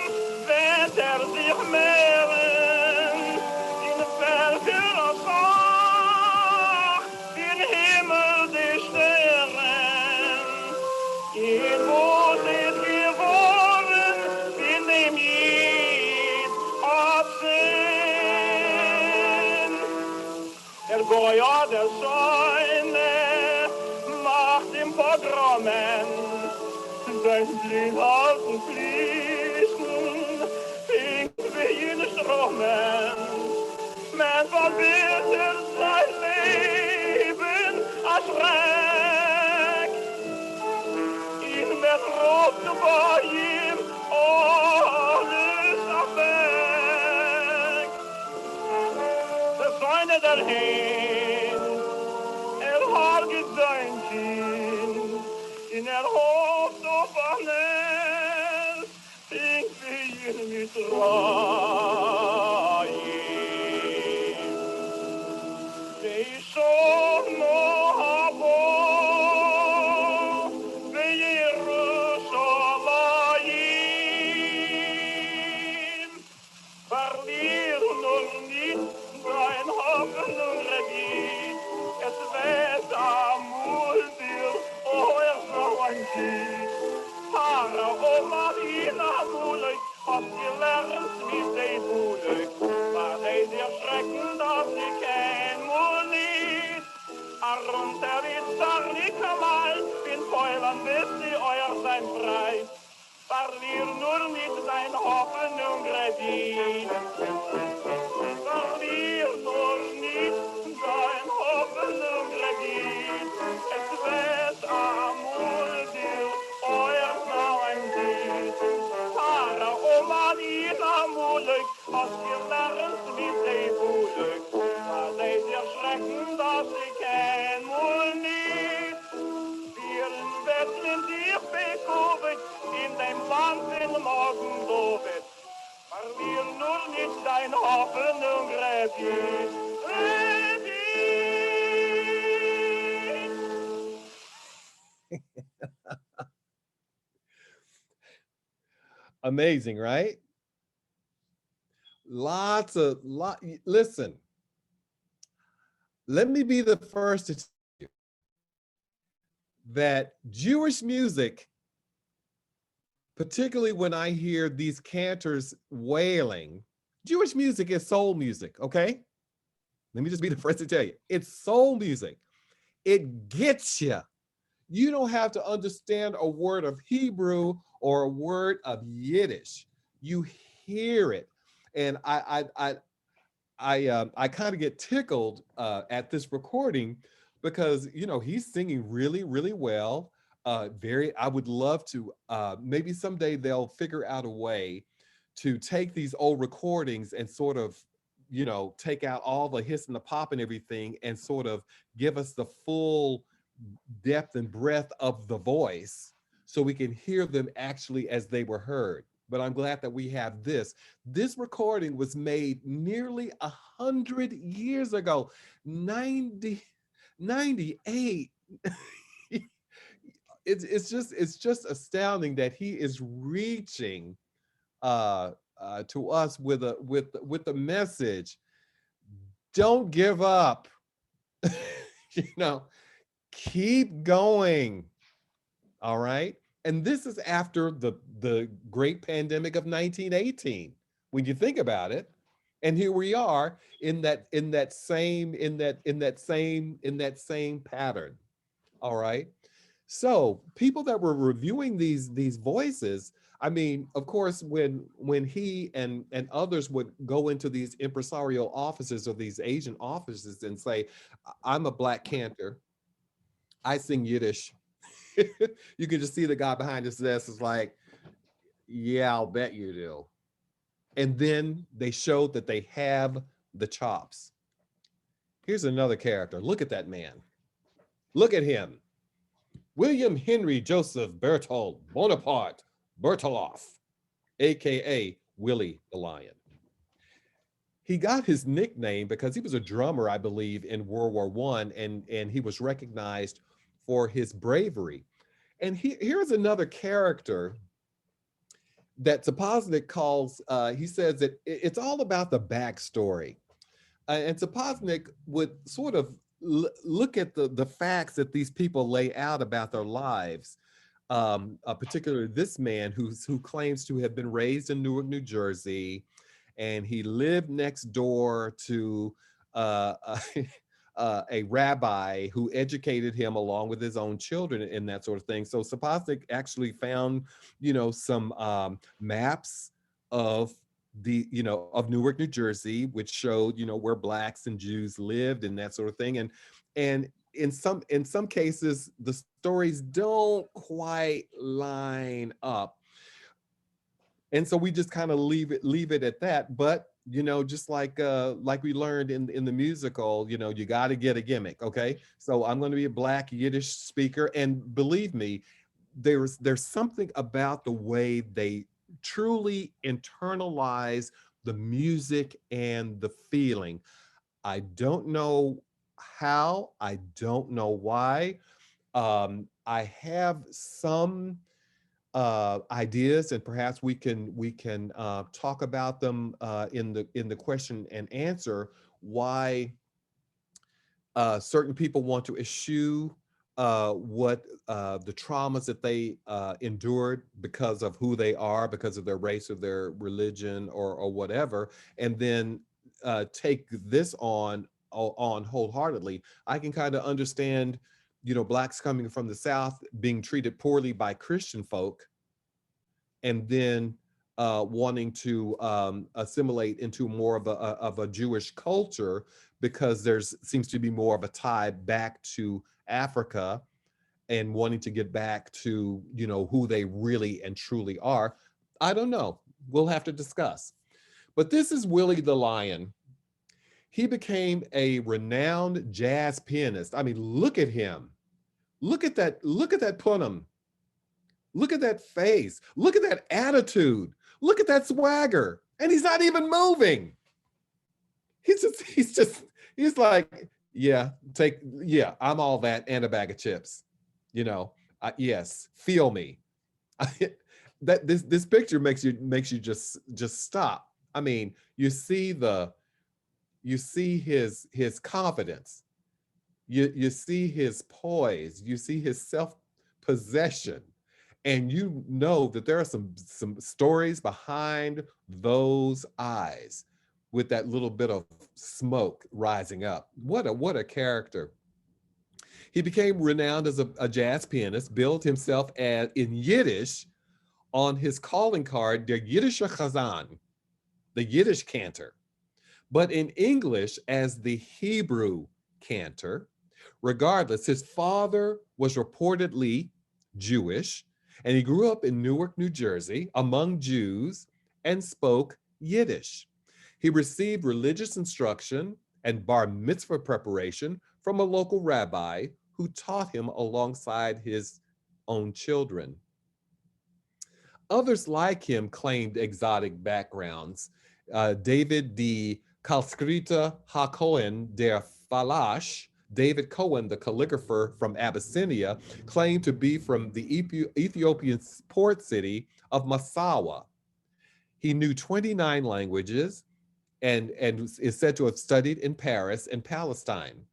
wird sich mehren, in welcher Sach den Himmel die Sterne, in wo sind geworden, in dem Jid Absinn. Der Goya der Scheune macht im Pogromen, sein Blühhalten fließen, fing wie in Stromen. Men verbindet sein Leben als Schreck, ihn mit Rot bei ihm alles weg. Der Feinde dahin, har gedeint in hofft auf alles, ich will mit rein. They saw no habo, Jerusalem. Verlier nur nicht dein Hoffnung Redit. Es wird amul dir, euer Freund. Para Marina Mulek, hat gelernt mit den Mulek. War der Schrecken, dass sie kein Mulit. Arunter ist doch nicht einmal, bin Feuland, bis sie euer sein frei. Verlier nur nicht dein Hoffnung Redit. Verlier nur nicht dein Hoffnung Redit. Es wird amul dir, euer Nauen geht. Para Marina Mulek, hat gelernt mit den Mulek. War dir Schrecken, dass sie kein Mulit. Wir werden dich bekovet in dem Land in Morgen Dovet. Verlier nur nicht dein Hoffnung, Redit, Redit. Amazing, right? Listen, let me be the first to tell you that Jewish music, particularly when I hear these cantors wailing, Jewish music is soul music, okay? Let me just be the first to tell you, it's soul music. It gets you. You don't have to understand a word of Hebrew or a word of Yiddish. You hear it. And I kind of get tickled at this recording because, you know, he's singing really, really well. I would love to, maybe someday they'll figure out a way to take these old recordings and sort of, you know, take out all the hiss and the pop and everything and sort of give us the full depth and breadth of the voice so we can hear them actually as they were heard. But I'm glad that we have this. This recording was made nearly 100 years ago, 98. It's just astounding that he is reaching to us with the message. Don't give up. You know, keep going. All right. And this is after the great pandemic of 1918, when you think about it. And here we are in that same pattern. All right. So people that were reviewing these voices, I mean, of course, when he and others would go into these impresario offices or these Asian offices and say, I'm a black cantor, I sing Yiddish. You can just see the guy behind his desk is like, yeah, I'll bet you do. And then they showed that they have the chops. Here's another character. Look at that man. Look at him. William Henry Joseph Berthold Bonaparte Bertoloff, AKA Willie the Lion. he got his nickname because he was a drummer, I believe, in World War I, and he was recognized for his bravery. And here's another character that Saposnik calls, he says that it's all about the backstory. And Saposnik would sort of look at the facts that these people lay out about their lives. Particularly this man who claims to have been raised in Newark, New Jersey, and he lived next door to a rabbi who educated him along with his own children and that sort of thing. So Saposnik actually found, some maps of of Newark, New Jersey, which showed, where Blacks and Jews lived and that sort of thing. And in some cases, the stories don't quite line up. And so we just kind of leave it at that. But, just like we learned in the musical, you got to get a gimmick. Okay. So I'm going to be a Black Yiddish speaker. And believe me, there's something about the way they truly internalize the music and the feeling. I don't know how, I don't know why. I have some ideas, and perhaps we can talk about them in the question and answer, why certain people want to eschew what the traumas that they endured because of who they are, because of their race or their religion or whatever, and then take this on wholeheartedly. I can kind of understand, Blacks coming from the South being treated poorly by Christian folk, and then wanting to assimilate into more of a Jewish culture, because seems to be more of a tie back to Africa, and wanting to get back to, who they really and truly are. I don't know. We'll have to discuss. But this is Willie the Lion. He became a renowned jazz pianist. I mean, look at him. Look at that punum. Look at that face. Look at that attitude. Look at that swagger. And he's not even moving. He's like, yeah, I'm all that and a bag of chips. Yes, feel me. That this picture makes you just stop. I mean, you see his confidence. You see his poise, you see his self-possession, and you know that there are some stories behind those eyes with that little bit of smoke rising up. What a character. He became renowned as a jazz pianist, billed himself in Yiddish on his calling card, der Yiddische Chazan, the Yiddish cantor, but in English as the Hebrew cantor. Regardless, his father was reportedly Jewish, and he grew up in Newark, New Jersey, among Jews, and spoke Yiddish. He received religious instruction and bar mitzvah preparation from a local rabbi who taught him alongside his own children. Others like him claimed exotic backgrounds. David D. Kalskrita HaKohen der Falash, David Cohen, the calligrapher from Abyssinia, claimed to be from the Ethiopian port city of Massawa. He knew 29 languages and is said to have studied in Paris and Palestine.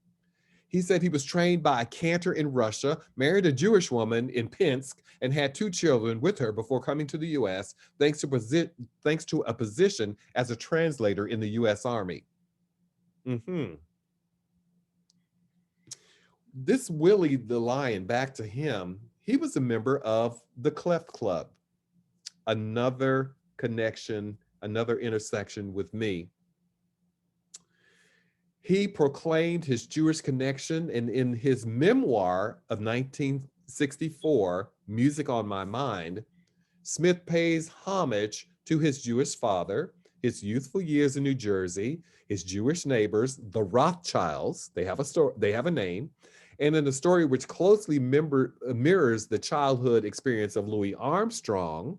He said he was trained by a cantor in Russia, married a Jewish woman in Pinsk, and had 2 children with her before coming to the US, thanks to a position as a translator in the US Army. This Willie the Lion, back to him, he was a member of the Cleft Club. Another connection, another intersection with me. He proclaimed his Jewish connection, and in his memoir of 1964, Music on My Mind, Smith pays homage to his Jewish father, his youthful years in New Jersey, his Jewish neighbors, the Rothschilds, they have a name, and in a story which closely mirrors the childhood experience of Louis Armstrong,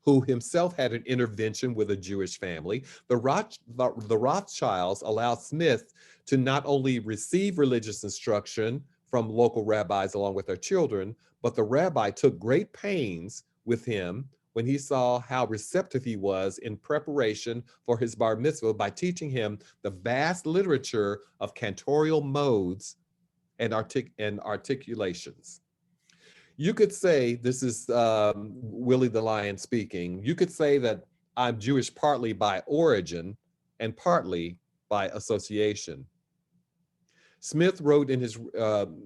who himself had an intervention with a Jewish family. The Rothschilds allowed Smith to not only receive religious instruction from local rabbis along with their children, but the rabbi took great pains with him when he saw how receptive he was in preparation for his bar mitzvah by teaching him the vast literature of cantorial modes and articulations. You could say, this is Willie the Lion speaking, you could say that I'm Jewish partly by origin and partly by association. Smith wrote in his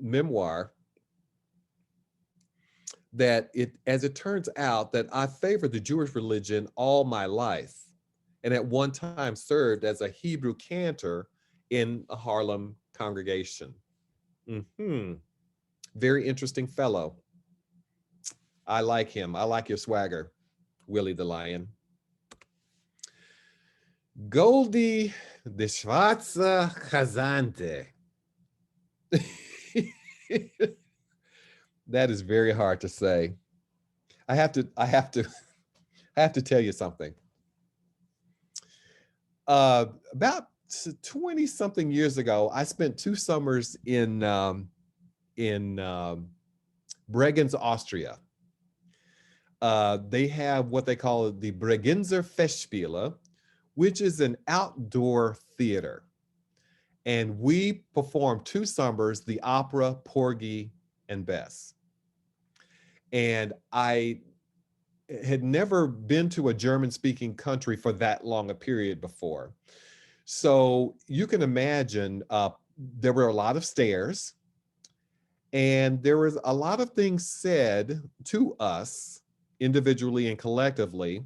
memoir that as it turns out, that I favored the Jewish religion all my life, and at one time served as a Hebrew cantor in a Harlem congregation. Very interesting fellow. I like him. I like your swagger, Willie the Lion. Goldie de Schwarze Chazante. That is very hard to say. I have to tell you something. About 20 something years ago, I spent 2 summers in Bregenz, Austria. They have what they call the Bregenzer Festspiele, which is an outdoor theater. And we performed 2 summers, the opera, Porgy and Bess. And I had never been to a German-speaking country for that long a period before. So you can imagine there were a lot of stairs, and there was a lot of things said to us individually and collectively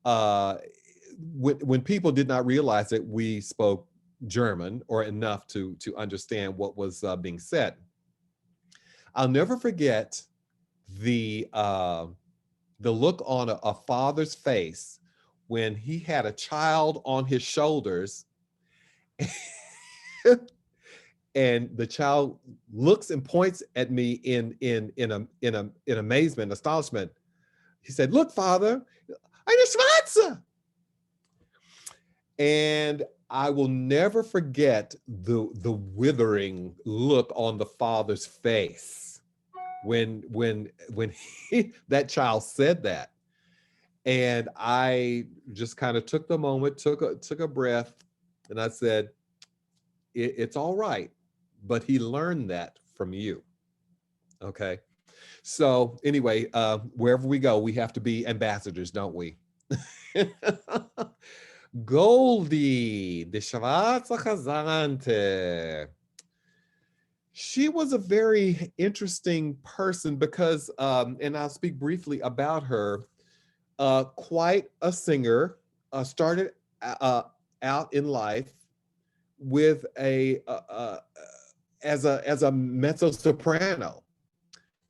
when people did not realize that we spoke German or enough to understand what was being said. I'll never forget the look on a father's face when he had a child on his shoulders and the child looks and points at me in amazement, astonishment. He said, "Look, Father, eine Schwarze." And I will never forget the withering look on the father's face when that child said that. And I just kind of took the moment, took a breath, and I said, it's all right, but he learned that from you. Okay. So anyway, wherever we go, we have to be ambassadors, don't we? Goldie, the Schwarze Chazante. She was a very interesting person because, and I'll speak briefly about her, quite a singer, started out in life with as a mezzo-soprano.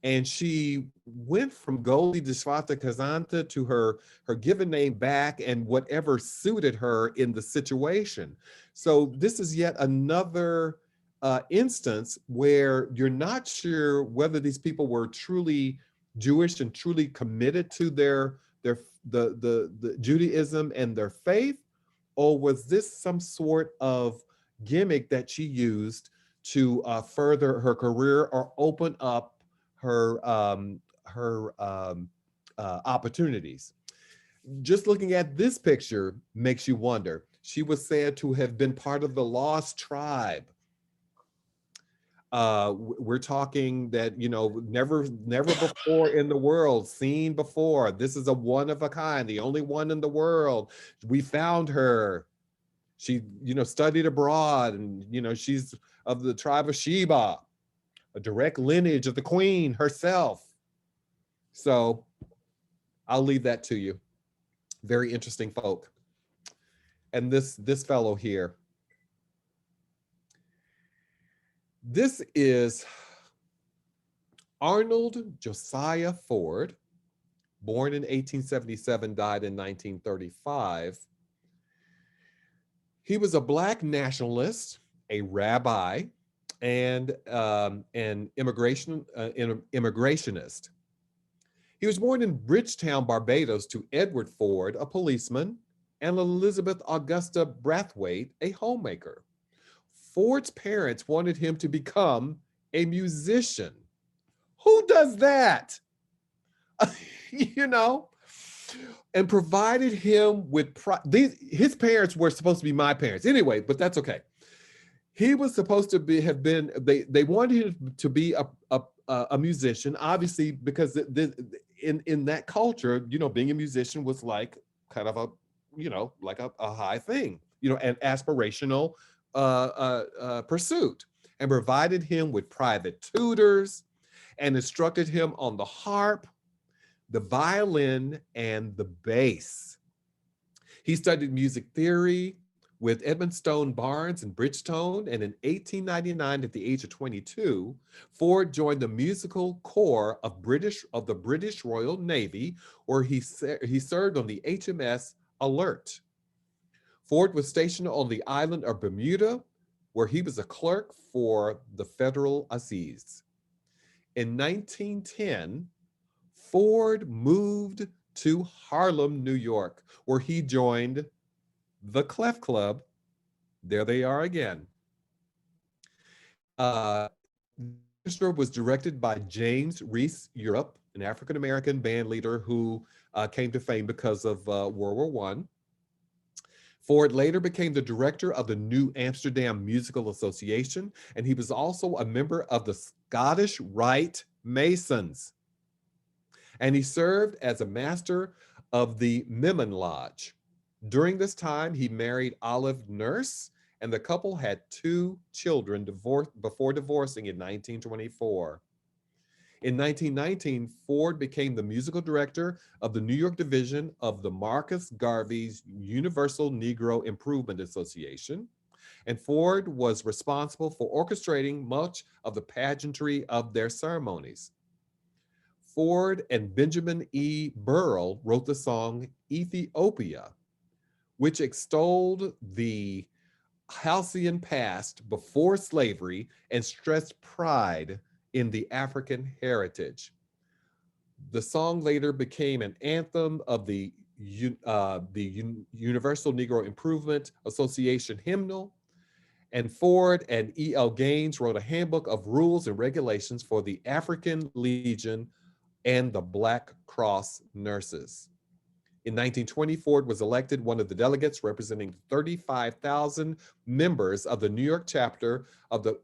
And she went from Goldie de Schwarze Chazante to her given name back and whatever suited her in the situation. So this is yet another instance where you're not sure whether these people were truly Jewish and truly committed to the Judaism and their faith, or was this some sort of gimmick that she used to further her career or open up her opportunities. Just looking at this picture makes you wonder. She was said to have been part of the lost tribe. We're talking that, never before in the world, seen before. This is a one of a kind, the only one in the world. We found her. She, studied abroad, and, she's of the tribe of Sheba, a direct lineage of the queen herself. So I'll leave that to you. Very interesting folk. And this fellow here. This is Arnold Josiah Ford, born in 1877, died in 1935. He was a Black nationalist, a rabbi, and an immigrationist. He was born in Bridgetown, Barbados, to Edward Ford, a policeman, and Elizabeth Augusta Brathwaite, a homemaker. Ford's parents wanted him to become a musician. Who does that? You know, and provided him with his parents were supposed to be my parents anyway, but that's okay. He was supposed to they wanted him to be a musician, obviously, because in that culture, you know, being a musician was like kind of a, you know, like a high thing, you know, an aspirational pursuit, and provided him with private tutors and instructed him on the harp, the violin, and the bass. He studied music theory with Edmund Stone Barnes in Bridgetown, and in 1899, at the age of 22, Ford joined the musical corps of the British Royal Navy, where he served on the HMS Alert. Ford was stationed on the island of Bermuda, where he was a clerk for the Federal Assize. In 1910, Ford moved to Harlem, New York, where he joined the Clef Club. There they are again. The orchestra was directed by James Reese Europe, an African-American band leader who came to fame because of World War I. Ford later became the director of the New Amsterdam Musical Association, and he was also a member of the Scottish Rite Masons. And he served as a master of the Memon Lodge. During this time, he married Olive Nurse, and the couple had 2 children before divorcing in 1924. In 1919, Ford became the musical director of the New York division of the Marcus Garvey's Universal Negro Improvement Association, and Ford was responsible for orchestrating much of the pageantry of their ceremonies. Ford and Benjamin E. Burrell wrote the song Ethiopia, which extolled the halcyon past before slavery and stressed pride in the African heritage. The song later became an anthem of the Universal Negro Improvement Association hymnal, and Ford and E.L. Gaines wrote a handbook of rules and regulations for the African Legion and the Black Cross nurses. In 1920, Ford was elected one of the delegates representing 35,000 members of the New York chapter of the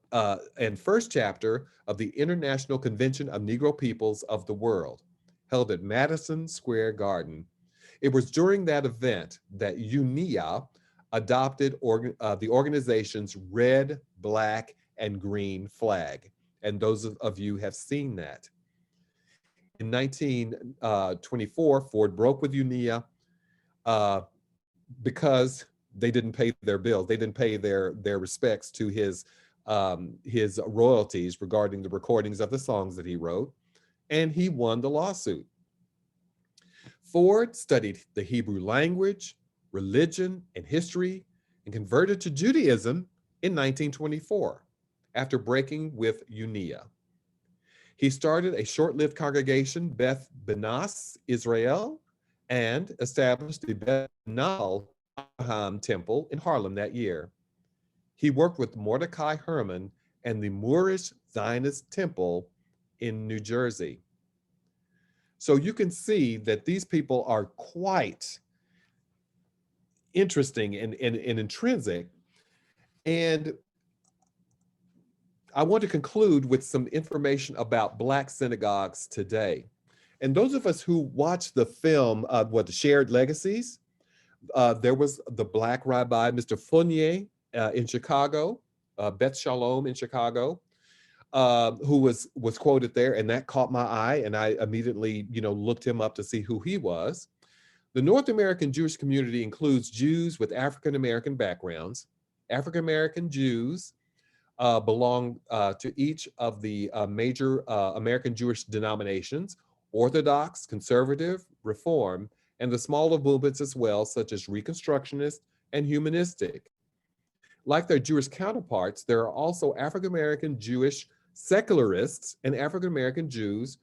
and first chapter of the International Convention of Negro Peoples of the World, held at Madison Square Garden. It was during that event that UNIA adopted the organization's red, black, and green flag. And those of you have seen that. In 1924, Ford broke with UNIA because they didn't pay their bills. They didn't pay their respects to his royalties regarding the recordings of the songs that he wrote, and he won the lawsuit. Ford studied the Hebrew language, religion, and history, and converted to Judaism in 1924 after breaking with UNIA. He started a short-lived congregation, Beth Benas Israel, and established the Beth Nal Temple in Harlem that year. He worked with Mordecai Herman and the Moorish Zionist Temple in New Jersey. So you can see that these people are quite interesting and intrinsic. And I want to conclude with some information about Black synagogues today. And those of us who watched the film, the Shared Legacies, there was the Black rabbi, Mr. Fournier in Chicago, Beth Shalom in Chicago, who was quoted there, and that caught my eye, and I immediately, looked him up to see who he was. The North American Jewish community includes Jews with African-American backgrounds. African-American Jews belong to each of the major American Jewish denominations: Orthodox, Conservative, Reform, and the smaller movements as well, such as Reconstructionist and Humanistic. Like their Jewish counterparts, there are also African-American Jewish secularists and African-American Jews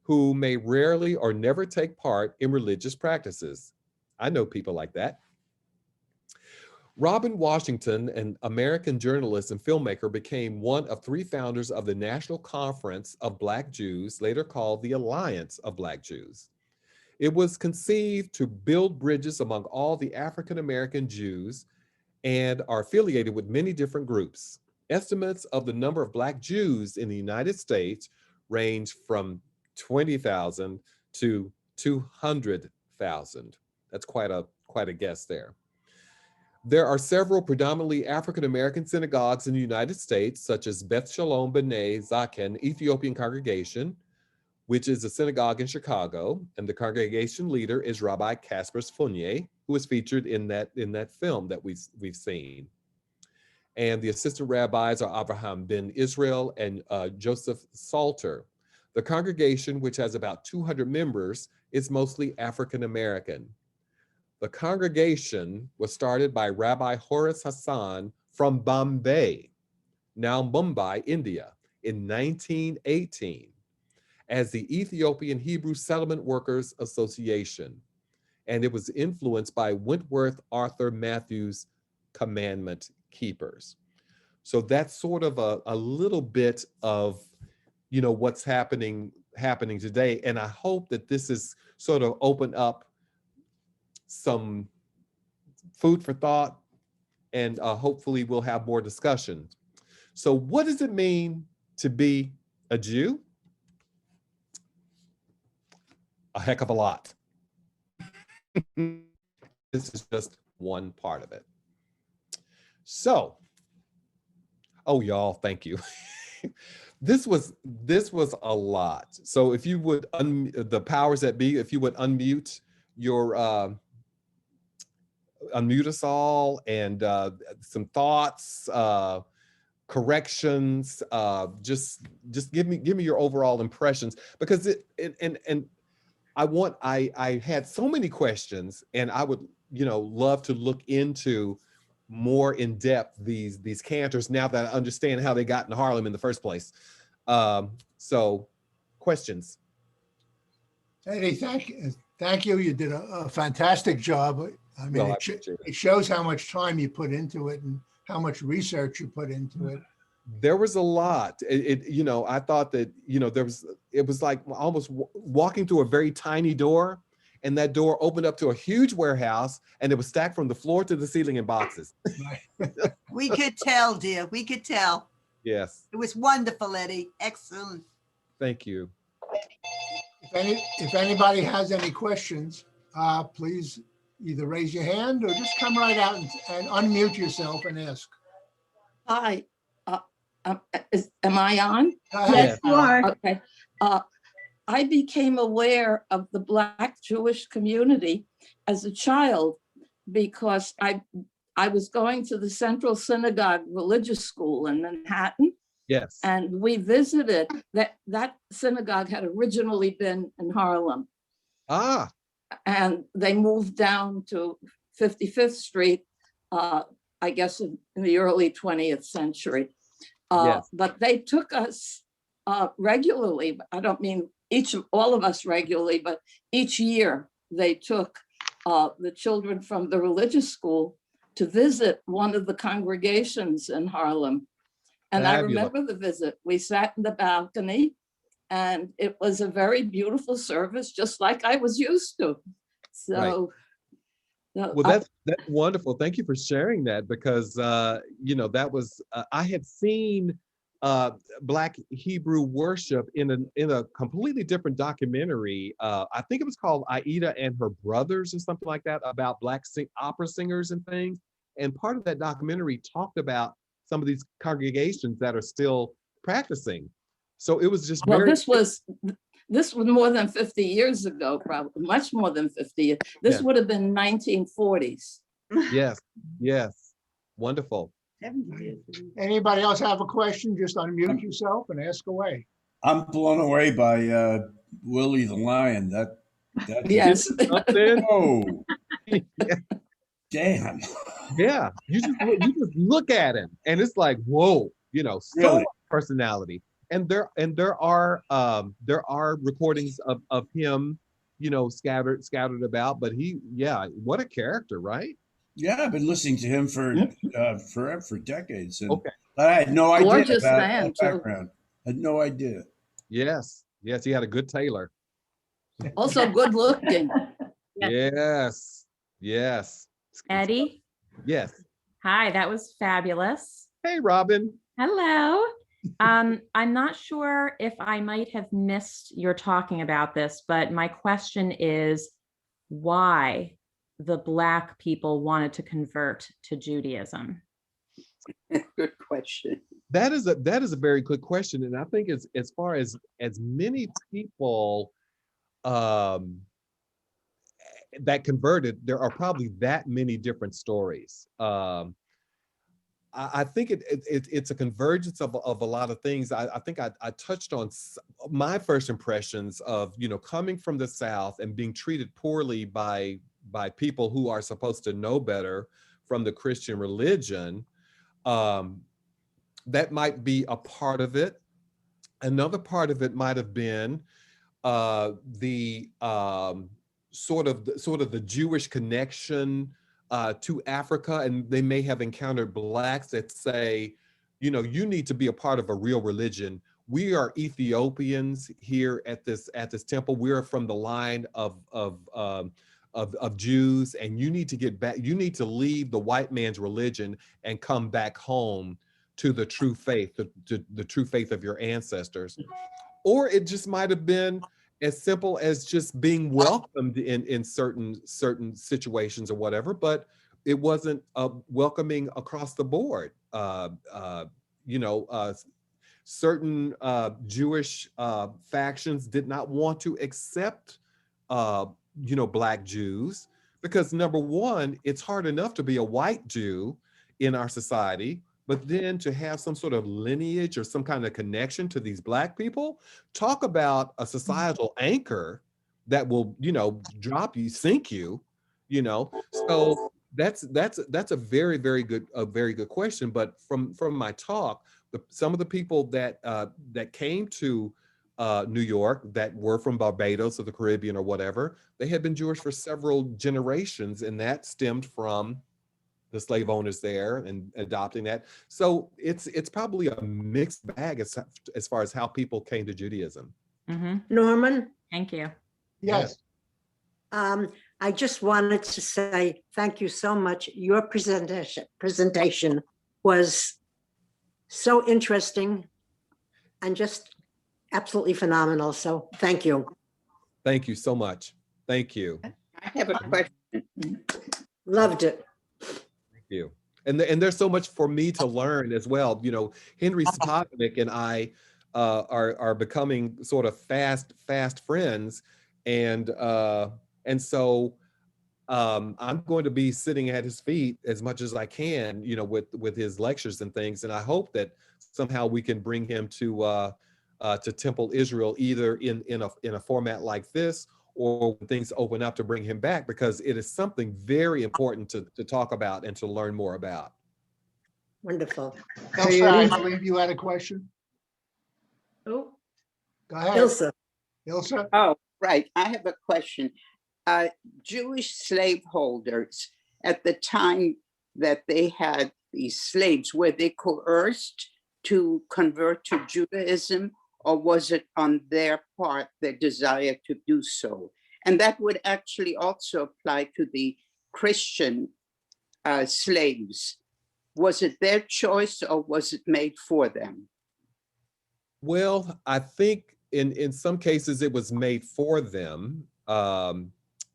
who may rarely or never take part in religious practices. I know people like that. Robin Washington, an American journalist and filmmaker, became one of 3 founders of the National Conference of Black Jews, later called the Alliance of Black Jews. It was conceived to build bridges among all the African American Jews and are affiliated with many different groups. Estimates of the number of Black Jews in the United States range from 20,000 to 200,000. That's quite a guess there. There are several predominantly African American synagogues in the United States, such as Beth Shalom B'nai Zaken Ethiopian Congregation, which is a synagogue in Chicago, and the congregation leader is Rabbi Kaspers Fournier, who is featured in that film that we've seen. And the assistant rabbis are Abraham ben Israel and Joseph Salter. The congregation, which has about 200 members, is mostly African American. The congregation was started by Rabbi Horace Hassan from Bombay, now Mumbai, India, in 1918 as the Ethiopian Hebrew Settlement Workers Association. And it was influenced by Wentworth Arthur Matthews' Commandment Keepers. So that's sort of a little bit of, what's happening today. And I hope that this is sort of opened up some food for thought, and hopefully we'll have more discussion. So what does it mean to be a Jew? A heck of a lot. This is just one part of it. So, oh y'all, thank you. This was a lot. So if you would, the powers that be, if you would unmute unmute us all, and some thoughts, corrections, just give me your overall impressions, because I had so many questions, and I would love to look into more in depth these cantors now that I understand how they got in Harlem in the first place. So questions. Eddie, thank you. You did a fantastic job. I mean, Well, it shows how much time you put into it and how much research you put into it. There was a lot. I thought that, it was like almost walking through a very tiny door, and that door opened up to a huge warehouse, and it was stacked from the floor to the ceiling in boxes. We could tell, dear. We could tell. Yes. It was wonderful, Eddie. Excellent. Thank you. If anybody has any questions, please either raise your hand or just come right out and unmute yourself and ask. Hi, am I on? Yes, you are. Okay. I became aware of the Black Jewish community as a child because I was going to the Central Synagogue Religious School in Manhattan. Yes. And we visited that synagogue had originally been in Harlem. Ah. And they moved down to 55th Street, I guess in the early 20th century. Yes. But they took us regularly. I don't mean all of us regularly, but each year they took the children from the religious school to visit one of the congregations in Harlem. And I remember the visit. We sat in the balcony, and it was a very beautiful service, just like I was used to. So, well, that's wonderful. Thank you for sharing that, because that was I had seen Black Hebrew worship in a completely different documentary. I think it was called Aida and Her Brothers or something like that, about Black opera singers and things. And part of that documentary talked about some of these congregations that are still practicing. So it was just this was more than 50 years ago, probably much more than 50 years. This would have been 1940s. Yes. Wonderful. Anybody else have a question? Just unmute yourself and ask away. I'm blown away by Willie the Lion. Yes. Oh, damn. Yeah, you just look at him, and it's like, whoa, so Really? much personality. there are recordings of him, scattered about. But what a character, right? Yeah, I've been listening to him forever, for decades, and Okay. I had no idea Gorgeous about man, that too. background. I had no idea. Yes, he had a good tailor. Also good looking. Yes, yes. Eddie, Yes. hi, that was fabulous. Hey, Robin. Hello. I'm not sure if I might have missed your talking about this, but my question is why the Black people wanted to convert to Judaism? Good question. That is a very good question, and I think as far as many people that converted, there are probably that many different stories. I think it's a convergence of a lot of things. I think I touched on my first impressions of coming from the South and being treated poorly by people who are supposed to know better from the Christian religion. That might be a part of it. Another part of it might have been the sort of the Jewish connection to Africa, and they may have encountered Blacks that say, you need to be a part of a real religion. We are Ethiopians here at this temple. We are from the line of Jews, and you need to get back. You need to leave the white man's religion and come back home to the true faith, to the true faith of your ancestors. Or it just might have been as simple as just being welcomed in certain situations or whatever, but it wasn't welcoming across the board. Certain Jewish factions did not want to accept Black Jews because, number one, it's hard enough to be a white Jew in our society, but then to have some sort of lineage or some kind of connection to these Black people, talk about a societal anchor that will, drop you, sink you, So that's a very, very good question. But from my talk, some of the people that came to New York that were from Barbados or the Caribbean or whatever, they had been Jewish for several generations, and that stemmed from the slave owners there and adopting that. So it's probably a mixed bag as far as how people came to Judaism. Mm-hmm. Norman? Thank you. Yes. I just wanted to say thank you so much. Your presentation was so interesting and just absolutely phenomenal. So thank you. Thank you so much. Thank you. I have a question. Loved it. You. And there's so much for me to learn as well. Henry Spodnik and I are becoming sort of fast friends, and so I'm going to be sitting at his feet as much as I can, with his lectures and things. And I hope that somehow we can bring him to Temple Israel, either in a format like this, or when things open up, to bring him back, because it is something very important to talk about and to learn more about. Wonderful. Elsa, I believe you had a question. Oh, Go ahead. Ilsa. Oh, right. I have a question. Jewish slaveholders, at the time that they had these slaves, were they coerced to convert to Judaism, or was it on their part, their desire to do so? And that would actually also apply to the Christian slaves. Was it their choice, or was it made for them? Well, I think in some cases it was made for them. And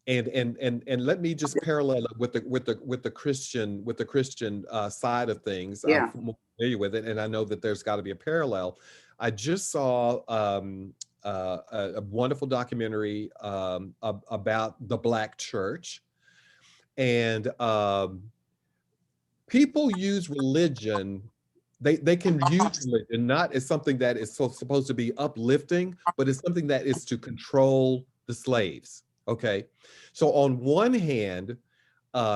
let me just parallel it with the Christian side of things. Yeah. I'm familiar with it, and I know that there's got to be a parallel. I just saw a wonderful documentary about the Black church, and people use religion. They can use religion not as something that is supposed to be uplifting, but it's something that is to control the slaves. Okay, so on one hand,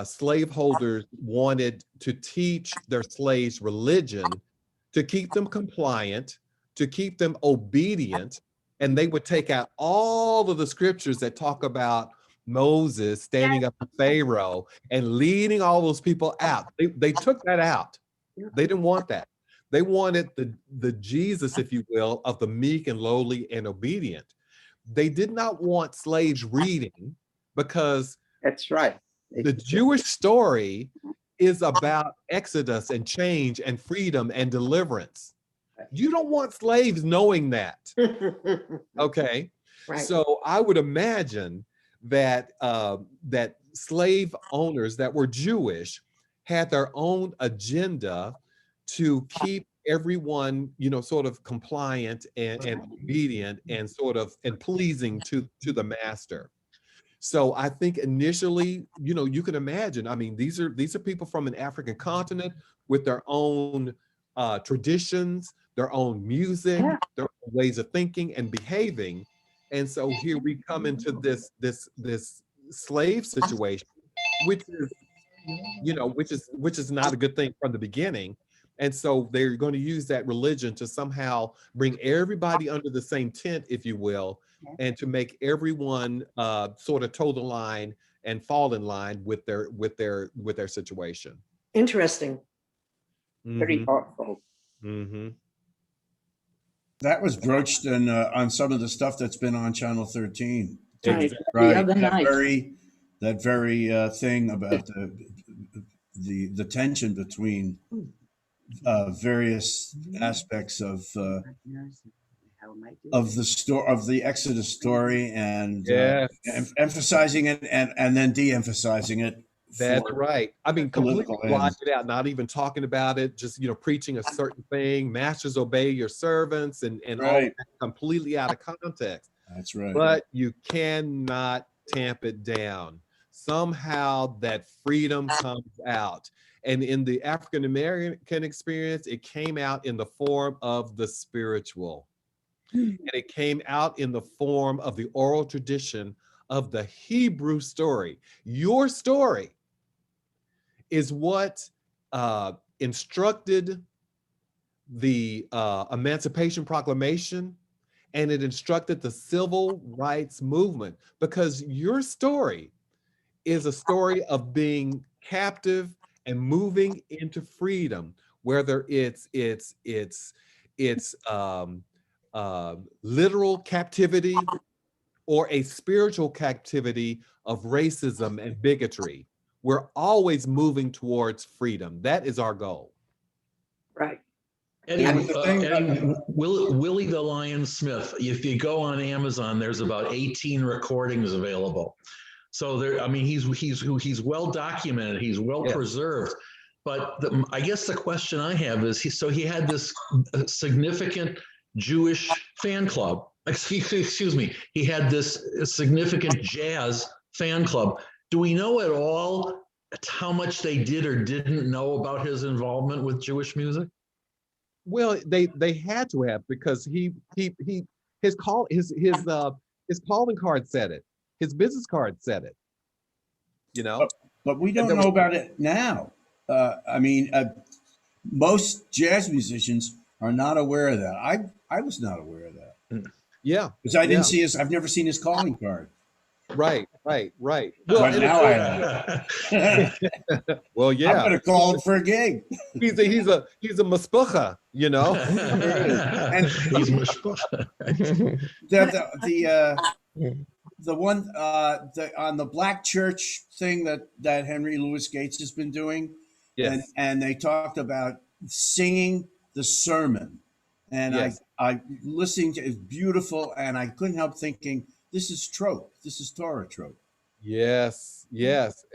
slaveholders wanted to teach their slaves religion to keep them compliant to keep them obedient. And they would take out all of the scriptures that talk about Moses standing up to Pharaoh and leading all those people out. They took that out. They didn't want that. They wanted the Jesus, if you will, of the meek and lowly and obedient. They did not want slaves reading, because That's right. the Jewish story is about exodus and change and freedom and deliverance. You don't want slaves knowing that. Okay. Right. So I would imagine that that slave owners that were Jewish had their own agenda to keep everyone, you know, sort of compliant and obedient and sort of and pleasing to the master. So I think initially, you know, you can imagine, I mean, these are people from an African continent with their own traditions, their own music, their own ways of thinking and behaving. And so here we come into this slave situation, which is, you know, which is not a good thing from the beginning. And so they're going to use that religion to somehow bring everybody under the same tent, if you will, and to make everyone sort of toe the line and fall in line with their situation. Interesting. Pretty thoughtful. Mm-hmm. That was broached in, on some of the stuff that's been on Channel 13. Right. Right. The other night. That very thing about the tension between various aspects of the story, of the Exodus story, and emphasizing it and then de-emphasizing it. That's right. I mean, completely political block ends. it out, not even talking about it, just, you know, preaching a certain thing, masters obey your servants, and all Right. that, completely out of context. That's right. But you cannot tamp it down. Somehow that freedom comes out. And in the African American experience, it came out in the form of the spiritual. And it came out in the form of the oral tradition of the Hebrew story. Your story is what instructed the Emancipation Proclamation, and it instructed the Civil Rights Movement, because your story is a story of being captive and moving into freedom, whether it's literal captivity or a spiritual captivity of racism and bigotry. We're always moving towards freedom. That is our goal. Right. Eddie, Willie the Lion Smith, if you go on Amazon, there's about 18 recordings available. So there, I mean, he's well documented, he's well preserved. But I guess the question I have is, he had this significant Jewish fan club. Excuse me. He had this significant jazz fan club. Do we know at all how much they did or didn't know about his involvement with Jewish music? Well, they had to have, because his calling card said it. His business card said it. You know, but we don't know about it now. I mean, most jazz musicians are not aware of that. I was not aware of that. Yeah, because I didn't see his. I've never seen his calling card. Right. Well, but now I have. Well, yeah. I'm gonna call him for a gig. He's a maspucha, you know. And he's maspucha. The one on the Black church thing that Henry Louis Gates has been doing, and they talked about singing the sermon, and I listening to it's beautiful, and I couldn't help thinking, this is trope, this is Torah trope. Yes,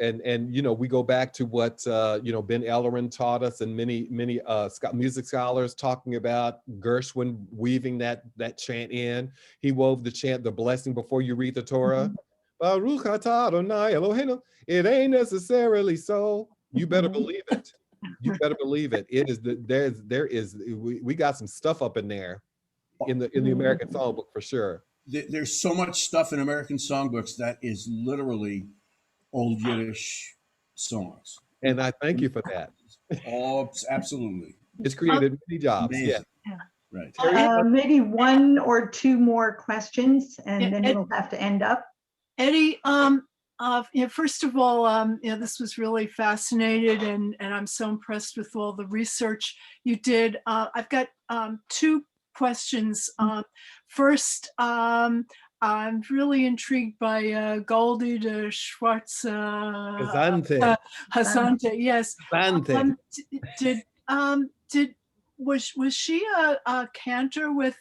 and you know, we go back to what you know, Ben Ellerin taught us, and many music scholars talking about Gershwin weaving that chant in. He wove the chant, the blessing before you read the Torah. Baruch atah Adonai Eloheinu. It ain't necessarily so. You better believe it. You better believe it. It is we got some stuff up in there in the American Songbook for sure. There's so much stuff in American songbooks that is literally old Yiddish songs. And I thank you for that. Oh, absolutely. It's created many jobs. Amazing. Yeah. Right. Maybe one or two more questions, Yeah, and then we'll have to end up. Eddie, first of all, this was really fascinating, and I'm so impressed with all the research you did. I've got two questions. First, I'm really intrigued by Goldie de Schwartz Hasante. Yes. Was she a cantor with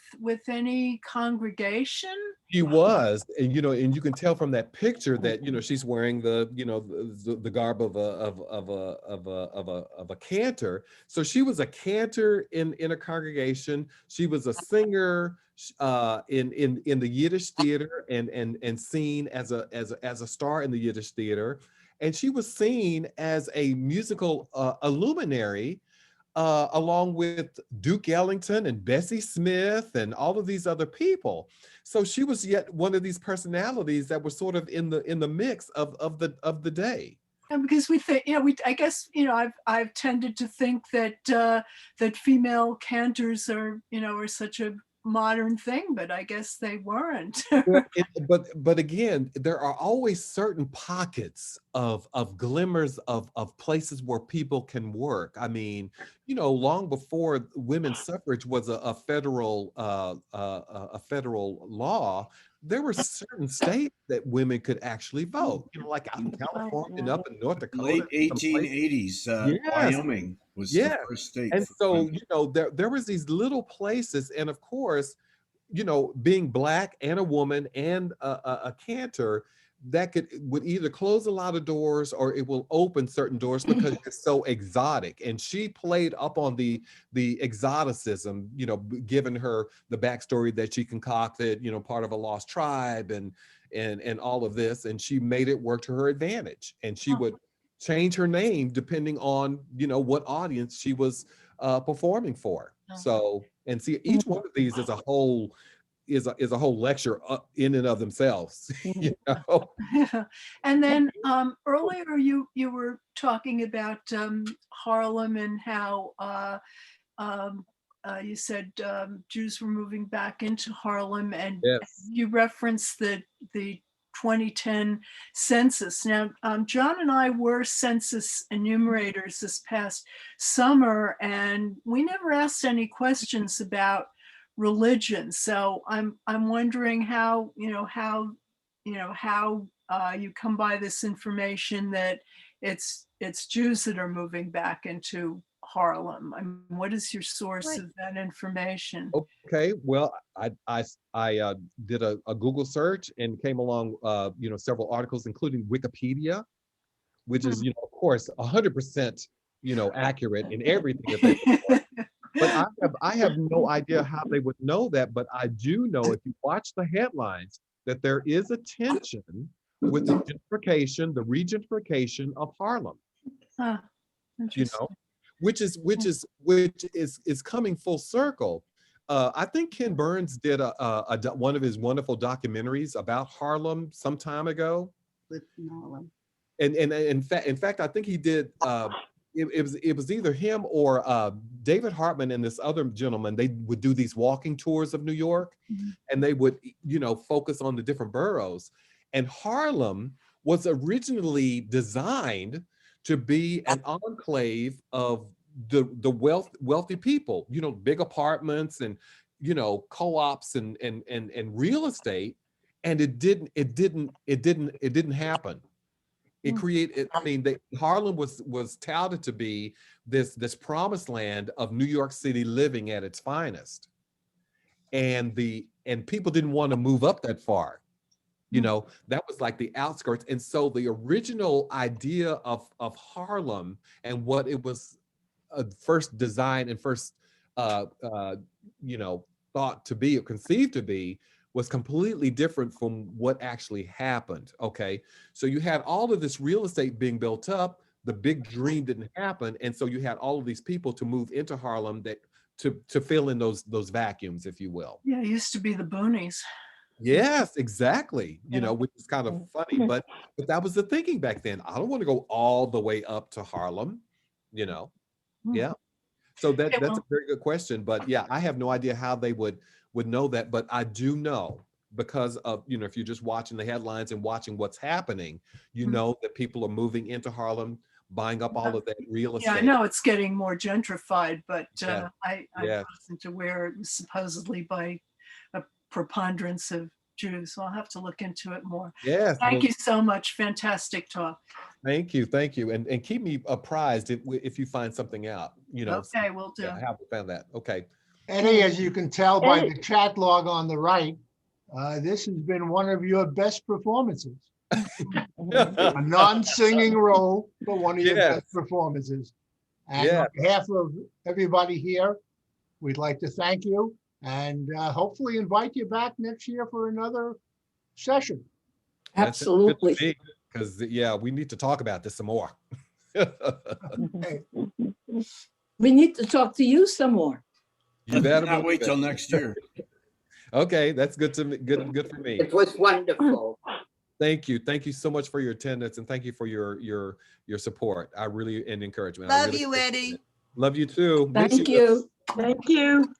any congregation? She was, and and you can tell from that picture that she's wearing the the garb of a cantor. So she was a cantor in a congregation. She was a singer in the Yiddish theater and seen as a star in the Yiddish theater, and she was seen as a musical a luminary. Along with Duke Ellington and Bessie Smith and all of these other people. So she was yet one of these personalities that were sort of in the mix of the day. And because we think, I guess, I've tended to think that that female cantors are such a modern thing, but I guess they weren't. But again, there are always certain pockets of glimmers of places where people can work. I mean, long before women's suffrage was a federal law, there were certain states that women could actually vote. Like out in California and up in North Dakota. Late 1880s, Wyoming was the first state. And so, there was these little places, and of course, being Black and a woman and a cantor, that would either close a lot of doors or it will open certain doors because it's so exotic. And she played up on the exoticism, given her the backstory that she concocted, part of a lost tribe and all of this, and she made it work to her advantage. And she would change her name depending on what audience she was performing for. So, and see, each one of these is a whole lecture in and of themselves. And then earlier you were talking about Harlem and how you said Jews were moving back into Harlem, and you referenced the 2010 census. Now, John and I were census enumerators this past summer, and we never asked any questions about religion. So I'm wondering how you come by this information that it's Jews that are moving back into Harlem. I mean, what is your source of that information? Okay, well, I did a Google search and came along, several articles, including Wikipedia, which is, of course, 100%, accurate in everything that they report. But I have no idea how they would know that, but I do know if you watch the headlines that there is a tension with the regentrification of Harlem. Which is coming full circle. I think Ken Burns did one of his wonderful documentaries about Harlem some time ago. And in fact, I think he did. It was either him or David Hartman and this other gentleman. They would do these walking tours of New York, and they would focus on the different boroughs. And Harlem was originally designed to be an enclave of the wealthy people, big apartments and co-ops and real estate, and it didn't happen. It created, Harlem was touted to be this promised land of New York City living at its finest, and people didn't want to move up that far. That was like the outskirts. And so the original idea of Harlem and what it was first designed and first, thought to be or conceived to be was completely different from what actually happened. Okay. So you had all of this real estate being built up. The big dream didn't happen. And so you had all of these people to move into Harlem to fill in those vacuums, if you will. Yeah, it used to be the boonies. Yes, exactly. Which is kind of funny, but that was the thinking back then. I don't want to go all the way up to Harlem, Yeah. So Okay, that's a well, very good question. But yeah, I have no idea how they would know that. But I do know because of, if you're just watching the headlines and watching what's happening, you Mhm. know that people are moving into Harlem, buying up all of that real yeah, I estate. know it's getting more gentrified, but Yeah. I Yes. wasn't aware it was supposedly by a preponderance of Jews. So I'll have to look into it more. Yes. Thank Well, you so much. Fantastic talk. thank you. Thank you. And keep me apprised if you find something out, Okay, will do. yeah, how we found that. Okay. Eddie, as you can tell by the chat log on the right, this has been one of your best performances. A non-singing role, but one of your Yes. best performances. And Yes. on behalf of everybody here, we'd like to thank you and hopefully invite you back next year for another session. Absolutely. Because yeah, we need to talk about this some more. Hey, We need to talk to you some more. You better Not believe wait it. till next year. Okay, that's good to me. Good for me. It was wonderful. Thank you. Thank you so much for your attendance and thank you for your support. I really and encouragement. I Love really you, appreciate Eddie. it. Love you too. Miss Thank you. Thank you.